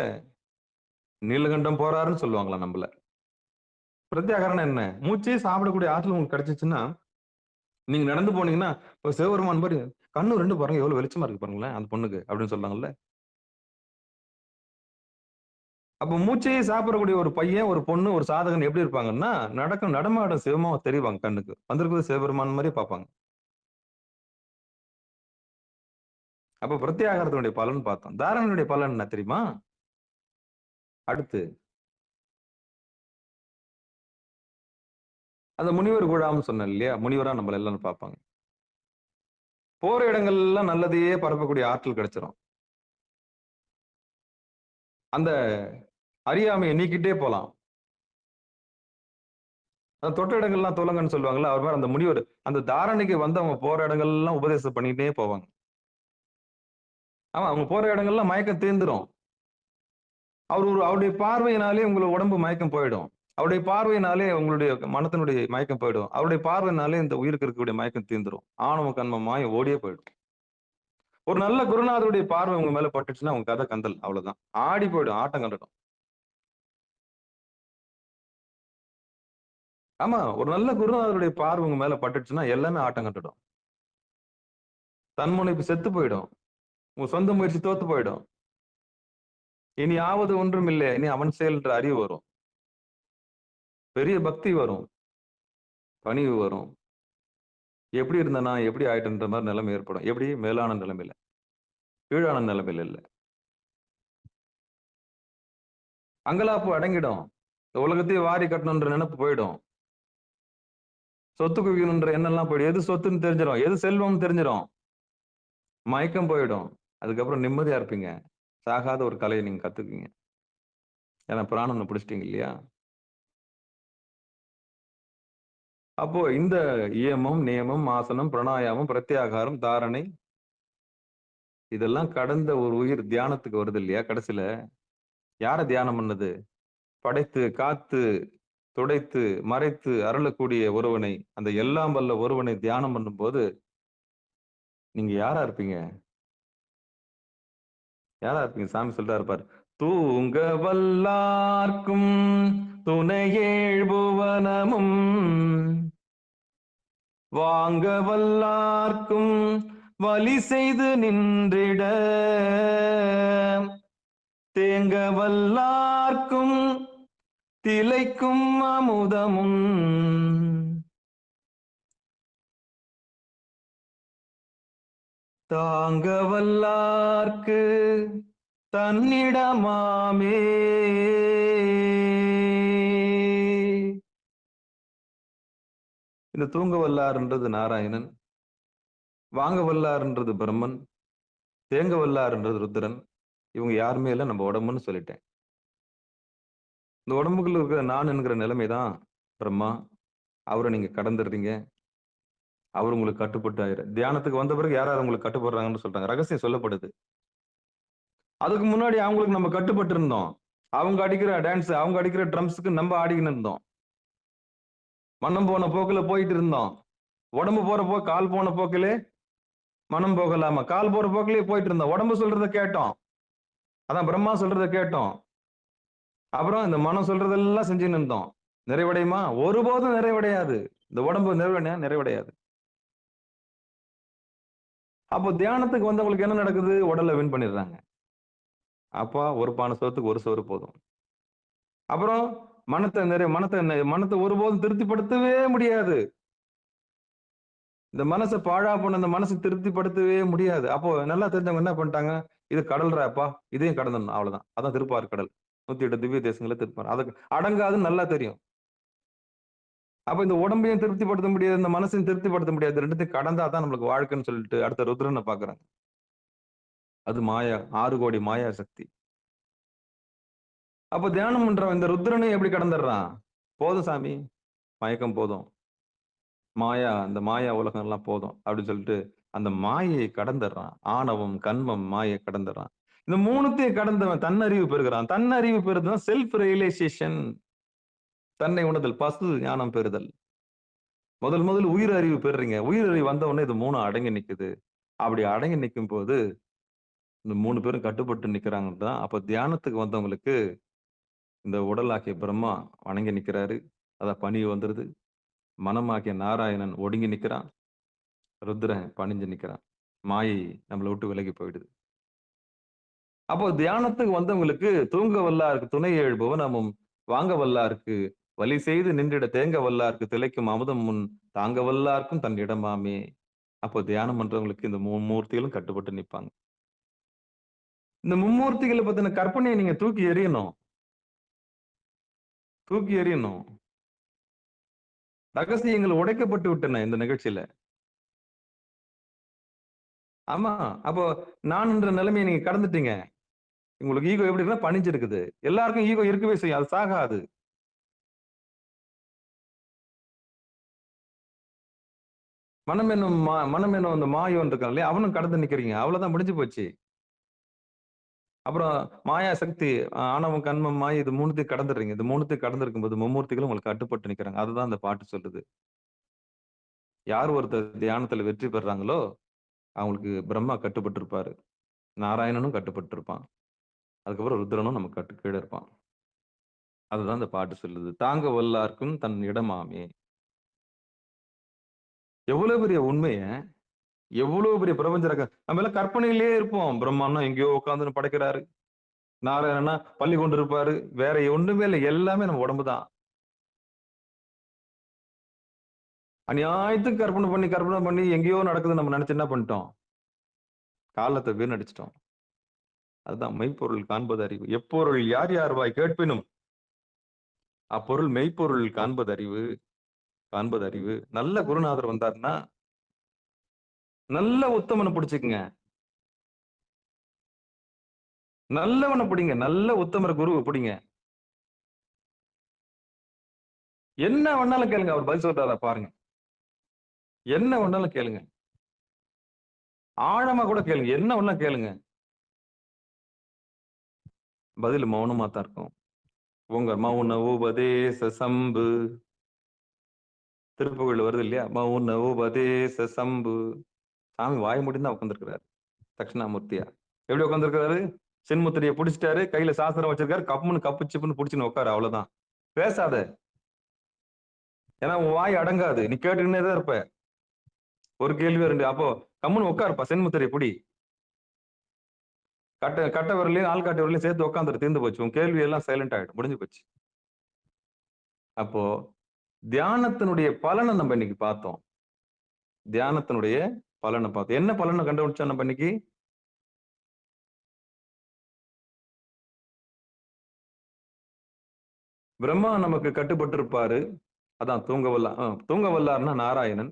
நீலகண்டம் போறாருன்னு சொல்லுவாங்களா நம்மள. பிரத்யாகாரம் என்ன? மூச்சே சாப்பிடக்கூடிய ஆற்றல் உங்களுக்கு கிடைச்சிச்சுன்னா, நீங்க நடந்து போனீங்கன்னா இப்போ சிவபெருமான் மாதிரி கண்ணு ரெண்டு பாருங்க எவ்வளவு வெளிச்சமா இருக்கு பாருங்களேன் அந்த பொண்ணுக்கு அப்படின்னு சொல்றாங்கல்ல. அப்ப மூச்சையே சாப்பிடக்கூடிய ஒரு பையன், ஒரு பொண்ணு, ஒரு சாதகன் எப்படி இருப்பாங்கன்னா, நடமாடும் சிவமா தெரிவாங்க. கண்ணுக்கு வந்திருக்கிறது சிவபெருமான் மாதிரி பார்ப்பாங்க. அப்ப பிரத்யாகாரத்தினுடைய பலன் பார்த்தோம். தாரணையுடைய பலன் என்ன தெரியுமா? அடுத்து அந்த முனிவர் கூடாம சொன்னேன் இல்லையா, முனிவரா நம்மள எல்லாரும் பார்ப்பாங்க. போற இடங்கள்லாம் நல்லதையே பரப்பக்கூடிய ஆற்றல் கிடைச்சிரும். அந்த அறியாமையை நீக்கிட்டே போலாம். அந்த தொட்ட இடங்கள்லாம் தோலங்கன்னு சொல்லுவாங்கல்ல, அவர் மாதிரி அந்த முனிவர் அந்த தாரணைக்கு வந்து அவங்க போற இடங்கள்லாம் உபதேசம் பண்ணிட்டே போவாங்க. ஆமா, அவங்க போற இடங்கள்லாம் மயக்கம் தீர்ந்துரும். அவருடைய பார்வையினாலே உங்களோட உடம்பு மயக்கம் போயிடும். அவருடைய பார்வையினாலே உங்களுடைய மனத்தினுடைய மயக்கம் போயிடும். அவருடைய பார்வையினாலே இந்த உயிருக்கு இருக்கக்கூடிய மயக்கம் தீர்ந்துரும். ஆணவ கண்மம் மாயம் ஓடியே போயிடும். ஒரு நல்ல குருநாதருடைய பார்வை உங்க மேல பட்டுச்சுன்னா உங்க கதை கந்தல், அவ்வளவுதான். ஆடி போயிடும், ஆட்டம் கண்டுடும். ஆமா, ஒரு நல்ல குருநாதருடைய பார்வை உங்க மேல பட்டுச்சுன்னா எல்லாமே ஆட்டம் கண்டுடும். தன்முனைப்பு செத்து போயிடும். உங்க சொந்த முயற்சி தோத்து போயிடும். இனி ஆவது ஒன்றும் இல்லை, இனி அவன் செயல் என்ற அறிவு வரும். பெரிய பக்தி வரும், பணிவு வரும். எப்படி இருந்தனா எப்படி ஆயிட்டுன்ற மாதிரி நிலைமை ஏற்படும். எப்படி? மேலான நிலைமையில, கீழான நிலைமையில இல்ல. அங்கலாப்பு அடங்கிடும். இந்த உலகத்தையே வாரி கட்டணுன்ற நினைப்பு போயிடும். சொத்து குவிக்கணுன்ற எண்ணெல்லாம் போயிடும். எது சொத்துன்னு தெரிஞ்சிடும், எது செல்வம்னு தெரிஞ்சிடும். மயக்கம் போயிடும். அதுக்கப்புறம் நிம்மதியா இருப்பீங்க. சாகாத ஒரு கலையை நீங்க கத்துக்குவீங்க. ஏன்னா பிராணனை பிடிச்சிட்டீங்க இல்லையா? அப்போ இந்த இயமம், நியமம், ஆசனம், பிராணாயாமம், பிரத்யாகாரம், தாரணை இதெல்லாம் கடந்த ஒரு உயிர் தியானத்துக்கு வருது இல்லையா? கடைசியில யார தியானம் பண்ணது? படைத்து காத்து துடைத்து மறைத்து அருளக்கூடிய ஒருவனை, அந்த எல்லாம் வல்ல ஒருவனை தியானம் பண்ணும்போது நீங்க யாரா இருப்பீங்க? யாரா இருப்பீங்க? சாமி சொல்றாரு பாரு, தூங்க வல்லார்க்கும் துணையேழ்புவனமும் வாங்க வல்லார்க்கும் வலி செய்து நின்றிட தேங்க வல்லார்க்கும் திளைக்கும் அமுதமும் தாங்க வல்லார்க்கு தன்னிடமாமே. இந்த தூங்க வல்லார்ன்றது நாராயணன், வாங்க வல்லார்ன்றது பிரம்மன், தேங்க வல்லார்ன்றது ருத்ரன். இவங்க யாருமே இல்லை, நம்ம உடம்புன்னு சொல்லிட்டேன். இந்த உடம்புக்குள்ள இருக்கிற நான் என்கிற நிலைமைதான் பிரம்மா. அவரை நீங்க கடந்துடுறீங்க, அவர் உங்களுக்கு கட்டுப்பட்டு ஆயிரு. தியானத்துக்கு வந்த பிறகு யார் யார் உங்களுக்கு கட்டுப்படுறாங்கன்னு சொல்றாங்க, ரகசியம் சொல்லப்படுது. அதுக்கு முன்னாடி அவங்களுக்கு நம்ம கட்டுப்பட்டு இருந்தோம். அவங்க அடிக்கிற டான்ஸ், அவங்க அடிக்கிற ட்ரம்ஸுக்கு நம்ம ஆடிக்கின்னு இருந்தோம். மனம் போன போக்குல போயிட்டு இருந்தோம். உடம்பு போற கால் போன போக்கிலே மனம் போகலாமா, கால் போற போக்கிலே போயிட்டு இருந்தோம். உடம்பு சொல்றதை கேட்டோம், அதான் பிரம்மா சொல்றதை கேட்டோம். அப்புறம் இந்த மனம் சொல்றதெல்லாம் செஞ்சுன்னு இருந்தோம். நிறைவடையுமா? ஒருபோதும் நிறைவடையாது. இந்த உடம்பு நிறைவடையாது. அப்போ தியானத்துக்கு வந்தவங்களுக்கு என்ன நடக்குது? உடலை வின் பண்ணிடுறாங்க. அப்பா ஒரு பானை சோத்துக்கு ஒரு சோறு போதும். அப்புறம் மனத்தை ஒருபோதும் திருப்திப்படுத்தவே முடியாது. இந்த மனசை பாழா போன இந்த மனசை திருப்திப்படுத்தவே முடியாது. அப்போ நல்லா தெரிஞ்சவங்க என்ன பண்ணிட்டாங்க, இது கடல்றாப்பா, இதையும் கடந்துடணும், அவ்வளவுதான். அதான் திருப்பார் கடல். 108 திவ்ய தேசங்களை திருப்பார். அதுக்கு அடங்காதுன்னு நல்லா தெரியும். அப்ப இந்த உடம்பையும் திருப்திப்படுத்த முடியாது, இந்த மனசையும் திருப்திப்படுத்த முடியாது. ரெண்டுத்தையும் கடந்தா தான் நம்மளுக்கு வாழ்க்கைன்னு சொல்லிட்டு அடுத்த ருத்ரனை பாக்குறாங்க. அது மாயா, 6 கோடி மாயா சக்தி. அப்ப தியானம் பண்றவன் இந்த ருத்ரனை எப்படி கடந்துடுறான்? போதும் சாமி, மயக்கம் போதும், மாயா, இந்த மாயா உலகம் எல்லாம் போதும் அப்படின்னு சொல்லிட்டு அந்த மாயை கடந்துடுறான். ஆணவம், கண்மம், மாயை கடந்துடுறான். இந்த மூணுத்தையும் கடந்தவன் தன்னறிவு பெறுகிறான். தன்னறிவு பெறுதான் செல்ஃப் ரியலைசேஷன், தன்னை உணர்தல், பசு ஞானம் பெறுதல். முதல் உயிர் அறிவு பெறுறீங்க. உயிர் அறிவு வந்த உடனே இது 3 அடங்கி நிக்குது. அப்படி அடங்கி நிற்கும் போது இந்த 3 பேரும் கட்டுப்பட்டு நிக்கிறாங்க தான். அப்ப தியானத்துக்கு வந்தவங்களுக்கு இந்த உடலாக்கிய பிரம்மா வணங்கி நிக்கிறாரு, அத பணிவு வந்துருது. மனமாக்கிய நாராயணன் ஒடுங்கி நிக்கிறான், ருத்ரன் பணிஞ்சு நிக்கிறான். மாயை நம்மளை விட்டு விலகி போயிடுது. அப்போ தியானத்துக்கு வந்தவங்களுக்கு தூங்க வல்லாருக்கு துணை எழுபவனமும் வாங்க வல்லாருக்கு வலி செய்து நின்றிட தேங்க வல்லாருக்கு திளைக்கும் அமுதம் முன் தாங்க வல்லாருக்கும் தன் இடமாமே. அப்போ தியானம் பண்றவங்களுக்கு இந்த மும்மூர்த்திகளும் கட்டுப்பட்டு நிற்பாங்க. இந்த மும்மூர்த்திகளை பத்தின கற்பனையை நீங்க தூக்கி எறியணும், தூக்கி எறியணும். ரகசியங்கள் உடைக்கப்பட்டு விட்டன இந்த நிகழ்ச்சியில. ஆமா, அப்போ நான் என்ற நிலைமையை நீங்க கடந்துட்டீங்க. உங்களுக்கு ஈகோ எப்படி இருக்குன்னா பணிஞ்சிருக்குது. எல்லாருக்கும் ஈகோ இருக்கவே செய்யும், அது சாகாது. மனம் என்னும் அந்த மாயோன் இருக்கான் இல்லையா, அவனும் கடந்து நிக்கிறீங்க. அவ்வளவுதான், முடிஞ்சு போச்சு. அப்புறம் மாயா சக்தி, ஆணவம், கண்மம், மாயை, இது 3த்தையும் கடந்துடுறீங்க. இது 3த்தையும் கடந்திருக்கும் போது மும்மூர்த்திகளும் உங்களுக்கு கட்டுப்பட்டு நிக்கிறாங்க. அதுதான் அந்த பாட்டு சொல்லுது. யார் ஒருத்தர் தியானத்துல வெற்றி பெறாங்களோ அவங்களுக்கு பிரம்மா கட்டுப்பட்டு இருப்பாரு, நாராயணனும் கட்டுப்பட்டு இருப்பான், அதுக்கப்புறம் ருத்ரனும் நமக்கு கீழே இருப்பான். அதுதான் இந்த பாட்டு சொல்லுது. தாங்க வல்லார்க்கும் தன் இடமாமே. எவ்வளவு பெரிய உண்மைய, எவ்வளவு பெரிய பிரபஞ்ச நம்ம எல்லாம் கற்பனையிலேயே இருப்போம். பிரம்மான்னா எங்கேயோ உட்கார்ந்து படைக்கிறாரு, நாராயணனா பள்ளி கொண்டு இருப்பாரு, வேற ஒண்ணுமே இல்லை, எல்லாமே நம்ம உடம்புதான். அநியாயத்துக்கு கற்பனை பண்ணி எங்கேயோ நடக்குது நம்ம நினைச்சு என்ன பண்ணிட்டோம், காலத்தை வீணடிச்சிட்டோம். அதுதான் மெய்ப்பொருள் காண்பது அறிவு. எப்பொருள் யார் யார் வாய் கேட்பினும் அப்பொருள் மெய்ப்பொருள் காண்பது அறிவு. காண்பது அறிவு. நல்ல குருநாதர் வந்தாருன்னா நல்ல உத்தமனை பிடிச்சுக்குங்க, நல்லவனை பிடிங்க, நல்ல உத்தமர் குருவை பிடிங்க. என்ன வேணாலும் கேளுங்க, அவர் பதில் சொல்றாரா பாருங்க. என்ன வேணாலும் கேளுங்க, ஆழமா கூட கேளுங்க, என்ன வேணாலும் கேளுங்க, பதில் மௌனமா தான் இருக்கும். உங்க மௌன உபதேச சம்பு, திருப்புகழ் வருது இல்லையா, மௌன உபதேச சம்பு. சாமி வாய் முடிந்து தான் உட்காந்துருக்கிறாரு தட்சிணாமூர்த்தியா. எப்படி உட்காந்துருக்கிறாரு? சென்முத்திரையை பிடிச்சிட்டாரு, கையில சாஸ்திரம் வச்சிருக்காரு, கப்புன்னு கப்பு சிப்புன்னு பிடிச்சின்னு உட்காரு, அவ்வளவுதான். பேசாத. ஏன்னா உன் வாய் அடங்காது, நீ கேட்டுக்கிட்டே தான் இருப்ப. ஒரு கேள்வி 2. அப்போ கம்முன்னு உட்காருப்பா, சென்முத்திரையை பிடி. கட்ட விரலையும் ஆள்காட்டி விரலையும் சேர்த்து உட்காந்துரு, தீர்ந்து போச்சு. உன் கேள்வி எல்லாம் சைலண்ட் ஆயிடும், முடிஞ்சு போச்சு. அப்போ தியானத்தினுடைய பலனை நம்ம இன்னைக்கு பார்த்தோம். தியானத்தினுடைய பலனை பார்த்தோம். என்ன பலனை கண்டுபிடிச்சோம் நம்ம இன்னைக்கு? பிரம்மா நமக்கு கட்டுப்பட்டு இருப்பாரு. அதான் தூங்க வல்லார்னா நாராயணன்,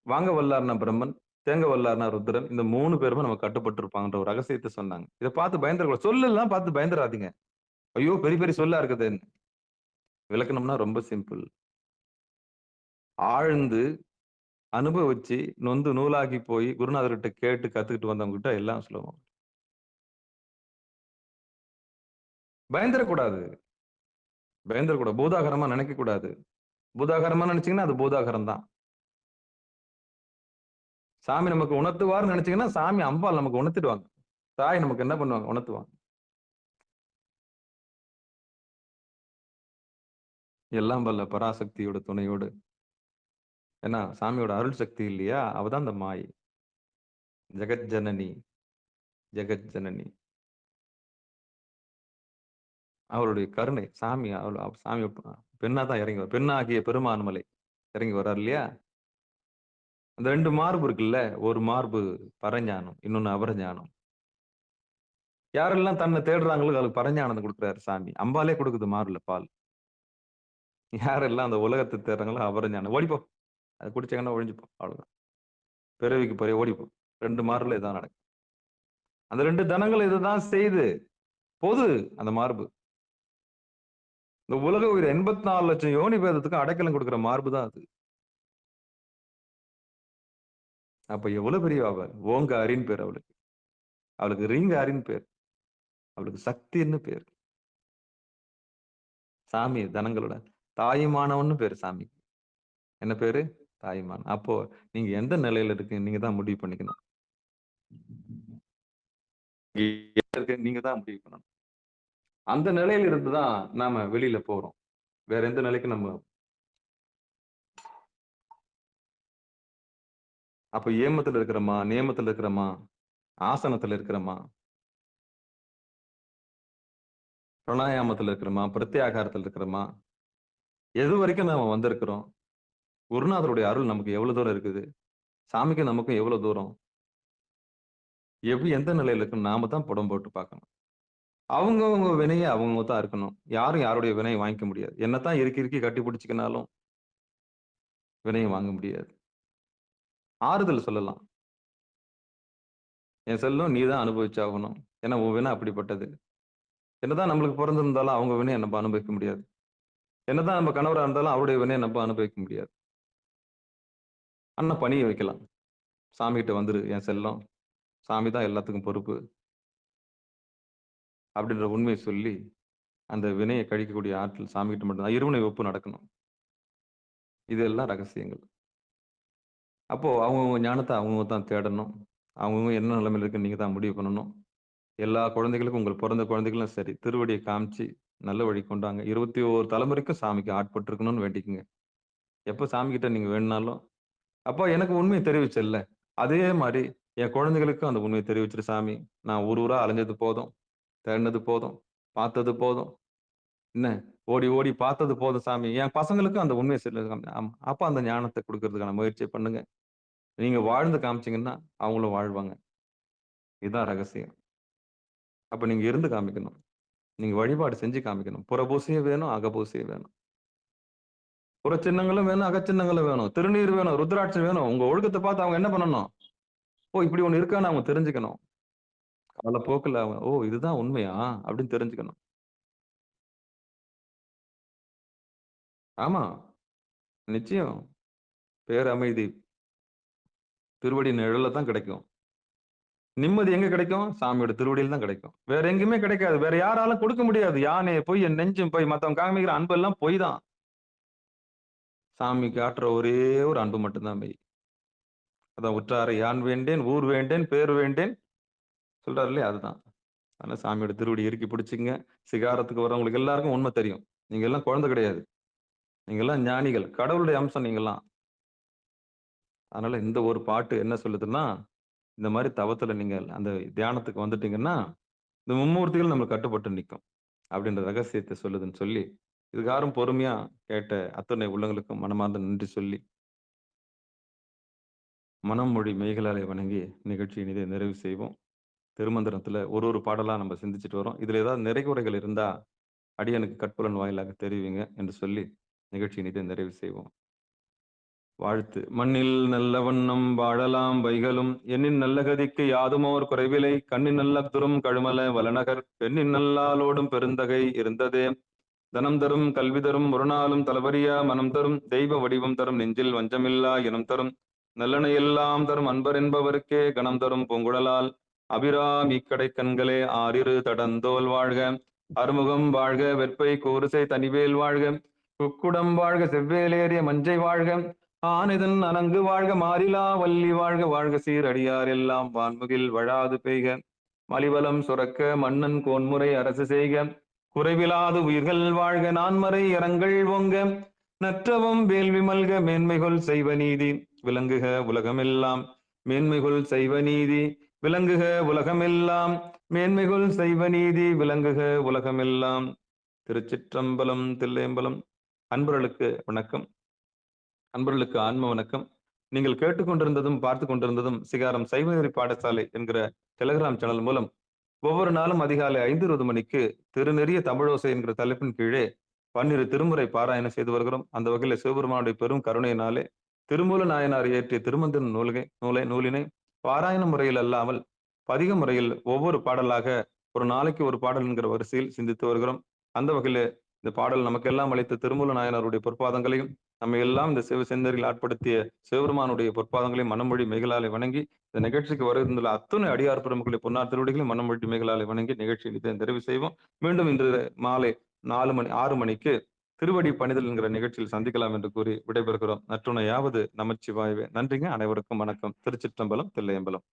வாங்க வல்லார்னா பிரம்மன், தேங்க வல்லார்னா ருத்ரன். இந்த 3 பேருமே நமக்கு கட்டுப்பட்டு இருப்பாங்கன்ற ஒரு ரகசியத்தை சொன்னாங்க. இதை பார்த்து பயந்துட சொல்லலாம், பார்த்து பயந்துடாதீங்க. ஐயோ பெரிய பெரிய சொல்லா இருக்குதுன்னு. விளக்கணும்னா ரொம்ப சிம்பிள். ஆழ்ந்து அனுபவிச்சு நொந்து நூலாகி போய் குருநாதர்கிட்ட கேட்டு கத்துக்கிட்டு வந்தவங்க கிட்ட எல்லாம் சொல்லுவோம். பயந்துடக்கூடாது, பயந்துடக்கூடாது. பூதாகரமா நினைக்க கூடாது. பூதாகரமா நினைச்சீங்கன்னா அது பூதாகரம் தான். சாமி நமக்கு உணர்த்துவார்னு நினைச்சீங்கன்னா சாமி அம்பாள் நமக்கு உணர்த்திடுவாங்க. தாய் நமக்கு என்ன பண்ணுவாங்க? உணர்த்துவாங்க. எல்லாம் வல்ல பராசக்தியோட துணையோடு. ஏன்னா சாமியோட அருள் சக்தி இல்லையா, அவதான் அந்த மாய். ஜெகத் ஜனனி, ஜெகத் ஜனனி. அவருடைய கருணை. சாமி சாமி பெண்ணாதான் இறங்கி வர, பெண்ணாகிய பெருமான்மலை இறங்கி வர்றார் இல்லையா. அந்த 2 மார்பு இருக்குல்ல, ஒரு மார்பு பரஞானம், இன்னொன்னு அபரஞானம். யாரெல்லாம் தன்னை தேடுறாங்களோ அவளுக்கு பரஞானத்தை கொடுக்குறாரு சாமி. அம்பாலே கொடுக்குது மார்புல பால். யாரெல்லாம் அந்த உலகத்தை தேடுறாங்களோ அபரஞானம். ஓடிப்போ, அதை குடிச்சாங்கன்னா ஒழிஞ்சுப்போ, அவ்வளவுதான். பிறவிக்கு போய் ஓடிப்போ. 2 மார்புல இதான் நடக்கும். அந்த 2 தனங்கள் இதுதான் செய்து பொது அந்த மார்பு. இந்த உலக உயிர் 84 லட்சம் யோனி பேதத்துக்கு அடைக்கலம் கொடுக்கிற மார்பு தான் அது. அப்ப எவ்வளவு பெரிய அவள். ஓங்காரின் பேர் அவளுக்கு. அவளுக்கு ரீங்காரின் பேர். அவளுக்கு சக்தின்னு பேர். சாமி தனங்களோட தாயுமானவன்னு பேரு சாமி. என்ன பேரு? தாயுமான. அப்போ நீங்க எந்த நிலையில இருக்கு நீங்க தான் முடிவு பண்ணிக்கணும். நீங்க தான் முடிவு பண்ணணும். அந்த நிலையில இருந்துதான் நாம வெளியில போறோம். வேற எந்த நிலைக்கு நம்ம. அப்ப ஏமத்துல இருக்கிறோமா, நியமத்துல இருக்கிறோமா, ஆசனத்துல இருக்கிறோமா, பிராணாயாமத்துல இருக்கிறோமா, பிரத்யாகாரத்துல இருக்கிறோமா, எது வரைக்கும் நாம வந்திருக்கிறோம்? குருநாதருடைய அருள் நமக்கு எவ்வளவு தூரம் இருக்குது? சாமிக்கு நமக்கும் எவ்வளவு தூரம்? எப்படி எந்த நிலையில இருக்குன்னு நாம தான் படம் போட்டு பார்க்கணும். அவங்கவங்க வினையை அவங்க தான் இருக்கணும். யாரும் யாருடைய வினையை வாங்கிக்க முடியாது. என்னத்தான் இறுக்கி கட்டி பிடிச்சிக்கினாலும் வினையை வாங்க முடியாது. ஆறுதல் சொல்லலாம். என் செல்லும் நீ தான் அனுபவிச்சாகணும். ஏன்னா உன் வினை அப்படிப்பட்டது. என்னதான் நம்மளுக்கு பிறந்திருந்தாலும் அவங்க வினையை நம்ம அனுபவிக்க முடியாது. என்னதான் நம்ம கணவரா இருந்தாலும் அவருடைய வினையை நம்ம அனுபவிக்க முடியாது. அண்ணா பணியை வைக்கலாம். சாமி கிட்ட வந்துரு என் செல்லம், சாமி தான் எல்லாத்துக்கும் பொறுப்பு அப்படின்ற உண்மையை சொல்லி அந்த வினையை கழிக்கக்கூடிய ஆற்றல் சாமி கிட்ட மட்டும்தான். இருவினை ஒப்பு நடக்கணும். இதெல்லாம் ரகசியங்கள். அப்போ அவங்கவுங்க ஞானத்தை அவங்கவுங்க தான் தேடணும். அவங்கவுங்க என்ன நிலைமையில இருக்குன்னு நீங்க தான் முடிவு பண்ணணும். எல்லா குழந்தைகளுக்கும் உங்கள் பிறந்த குழந்தைகளும் சரி, திருவடியை காமிச்சு நல்ல வழி கொண்டாங்க. 21 தலைமுறைக்கும் சாமிக்கு ஆட்பட்டு இருக்கணும்னு வேண்டிக்குங்க. எப்போ சாமி கிட்ட நீங்க வேணுனாலும், அப்போ எனக்கு உண்மையை தெரிவிச்சல்ல, அதே மாதிரி என் குழந்தைகளுக்கும் அந்த உண்மையை தெரிவிச்சிரு சாமி. நான் ஊர் ஊரா அலைஞ்சது போதும், தேடினது போதும், பார்த்தது போதும், என்ன ஓடி ஓடி பார்த்தது போதும் சாமி. என் பசங்களுக்கும் அந்த உண்மையை சொல்லி அப்ப அந்த ஞானத்தை கொடுக்கறதுக்கான முயற்சியை பண்ணுங்க. நீங்க வாழ்ந்து காமிச்சீங்கன்னா அவங்களும் வாழ்வாங்க. இதுதான் ரகசியம். அப்ப நீங்க இருந்து காமிக்கணும். நீங்க வழிபாடு செஞ்சு காமிக்கணும். புறபூசையும் வேணும், அகபூசையும் வேணும். புற சின்னங்களும் வேணும், அகச்சின்னங்களும் வேணும். திருநீர் வேணும், ருத்ராட்சம் வேணும். உங்க ஒழுக்கத்தை பார்த்து அவங்க என்ன பண்ணணும்? ஓ இப்படி ஒண்ணு இருக்கான்னு அவங்க தெரிஞ்சுக்கணும். காலப்போக்குல அவங்க ஓ இதுதான் உண்மையா அப்படின்னு தெரிஞ்சுக்கணும். ஆமா, நிச்சயம். பேரமைதி திருவடி நிழல்ல தான் கிடைக்கும். நிம்மதி எங்க கிடைக்கும்? சாமியோட திருவடியில் தான் கிடைக்கும். வேற எங்கேயுமே கிடைக்காது. வேற யாராலும் கொடுக்க முடியாது. யானையை போய் என் நெஞ்சும் போய் மத்தவங்க காமிக்கிற அன்பு எல்லாம் பொய் தான். சாமி காட்டுற ஒரே ஒரு அன்பு மட்டும்தான் மெய். அதான் உற்றாரை யான் வேண்டேன், ஊர் வேண்டேன், பேர் வேண்டேன் சொல்றாரு இல்லையா, அதுதான். ஆனா சாமியோட திருவடி இறுக்கி பிடிச்சிங்க. சிகாரத்துக்கு வரவங்களுக்கு எல்லாருக்கும் உண்மை தெரியும். நீங்க எல்லாம் குழந்தை கிடையாது. நீங்க எல்லாம் ஞானிகள். கடவுளுடைய அம்சம் நீங்கலாம். அதனால இந்த ஒரு பாட்டு என்ன சொல்லுதுன்னா, இந்த மாரி தவத்துல நீங்க அந்த தியானத்துக்கு வந்துட்டீங்கன்னா, இந்த மும்மூர்த்திகள் நம்மளுக்கு கட்டுப்பட்டு நிக்கும். அப்படின்ற ரகசியத்த சொல்லுதுன்னு சொல்லி, இதுகாரும் பொறுமையா கேட்ட அத்தனை உள்ளங்களுக்கும் மனமார்ந்த நன்றி சொல்லி, மனம் மொழி மெய்களாலே வணங்கி நிகழ்ச்சியை இனிதே நிறைவு செய்வோம். திருமந்திரத்துல ஒரு பாடலா நம்ம சிந்திச்சுட்டு வரோம். இதுல ஏதாவது நிறைகுறைகள் இருந்தா, அடியனுக்கு கட்புலன் வாயிலாக தெரிவிங்க என்று சொல்லி, நிகழ்ச்சி இனிதே நிறைவு செய்வோம். வாழ்த்து. மண்ணில் நல்ல வண்ணம் வாழலாம் வைகளும், எண்ணின் நல்ல கதிக்கு யாதுமோர் குறைவிலை, கண்ணின் நல்ல கழுமல வளநகர், பெண்ணின் நல்லாலோடும் பெருந்தகை இருந்ததே. தனம் தரும் கல்வி தரும் ஒரு நாளும் தளவறியா மனம் தரும் தெய்வ வடிவம் தரும் நெஞ்சில் வஞ்சமில்லா இனம் தரும் நல்லனை எல்லாம் தரும் அன்பர் என்பவருக்கே கணம் தரும் பூங்குழலால் அபிராமி கடை கண்களே ஆறிரு தடந்தோல் வாழ்க, அறுமுகம் வாழ்க, வெற்பை கூறுசை தனிவேல் வாழ்க, குக்குடம் வாழ்க, செவ்வேலேறிய மஞ்சை வாழ்க, ஆனிதன் அணங்கு வாழ்க, மாறிலா வள்ளி வாழ்க, வாழ்க சீரடியார் எல்லாம் வான்முகில் வழாது பெய்க, மலிவலம் சுரக்க மன்னன் கோன்முறை அரசு செய்க, குறைவிலாது உயிர்கள் வாழ்க, நான்மறை இரங்கள் ஓங்க, நற்றவும் வேள்வி மல்க, மேன்மைகள் செய்வ நீதி விளங்குக உலகமெல்லாம், மேன்மைகள் செய்வ நீதி விளங்குக உலகமெல்லாம், மேன்மைகள் செய்வ நீதி விளங்குக உலகமெல்லாம். திருச்சிற்றம்பலம், தில்லையம்பலம். அன்பர்களுக்கு வணக்கம். அன்பர்களுக்கு ஆன்ம வணக்கம். நீங்கள் கேட்டுக்கொண்டிருந்ததும் பார்த்து கொண்டிருந்ததும் சிகாரம் சைவநெறி பாடசாலை என்கிற டெலிகிராம் சேனல் மூலம் ஒவ்வொரு நாளும் அதிகாலை 5:20 மணிக்கு திருநெறிய தமிழோசை என்கிற தலைப்பின் கீழே 12 திருமுறை பாராயணம் செய்து வருகிறோம். அந்த வகையில் சிவபெருமானுடைய பெரும் கருணையினாலே திருமூல நாயனார் இயற்றிய திருமந்திர நூலினை பாராயண முறையில் அல்லாமல் பதிக முறையில் ஒவ்வொரு பாடலாக ஒரு நாளைக்கு ஒரு பாடல் என்கிற வரிசையில் சிந்தித்து வருகிறோம். அந்த வகையில் இந்த பாடல் நமக்கெல்லாம் அளித்த திருமூல நாயனாருடைய பொற்பாதங்களையும் நம்ம எல்லாம் இந்த செந்தரில் ஆட்படுத்திய சிவபெருமானுடைய பொற்பாதங்களையும் மனமொழி மெய்களாலே வணங்கி இந்த நிகழ்ச்சிக்கு வருகின்ற அத்துணை அடியார் பெருமக்களை பொன்னார் திருவடிகளையும் மனமொழி மெய்களாலே வணங்கி நிகழ்ச்சியை நிறைவு செய்வோம். மீண்டும் இன்று மாலை 6 மணிக்கு திருவடி பணிதல் என்கிற நிகழ்ச்சியில் சந்திக்கலாம் என்று கூறி விடைபெறுகிறோம். நற்றுணையாவது நமச்சிவாயவே. நன்றிங்க. அனைவருக்கும் வணக்கம். திருச்சிற்றம்பலம், தில்லையம்பலம்.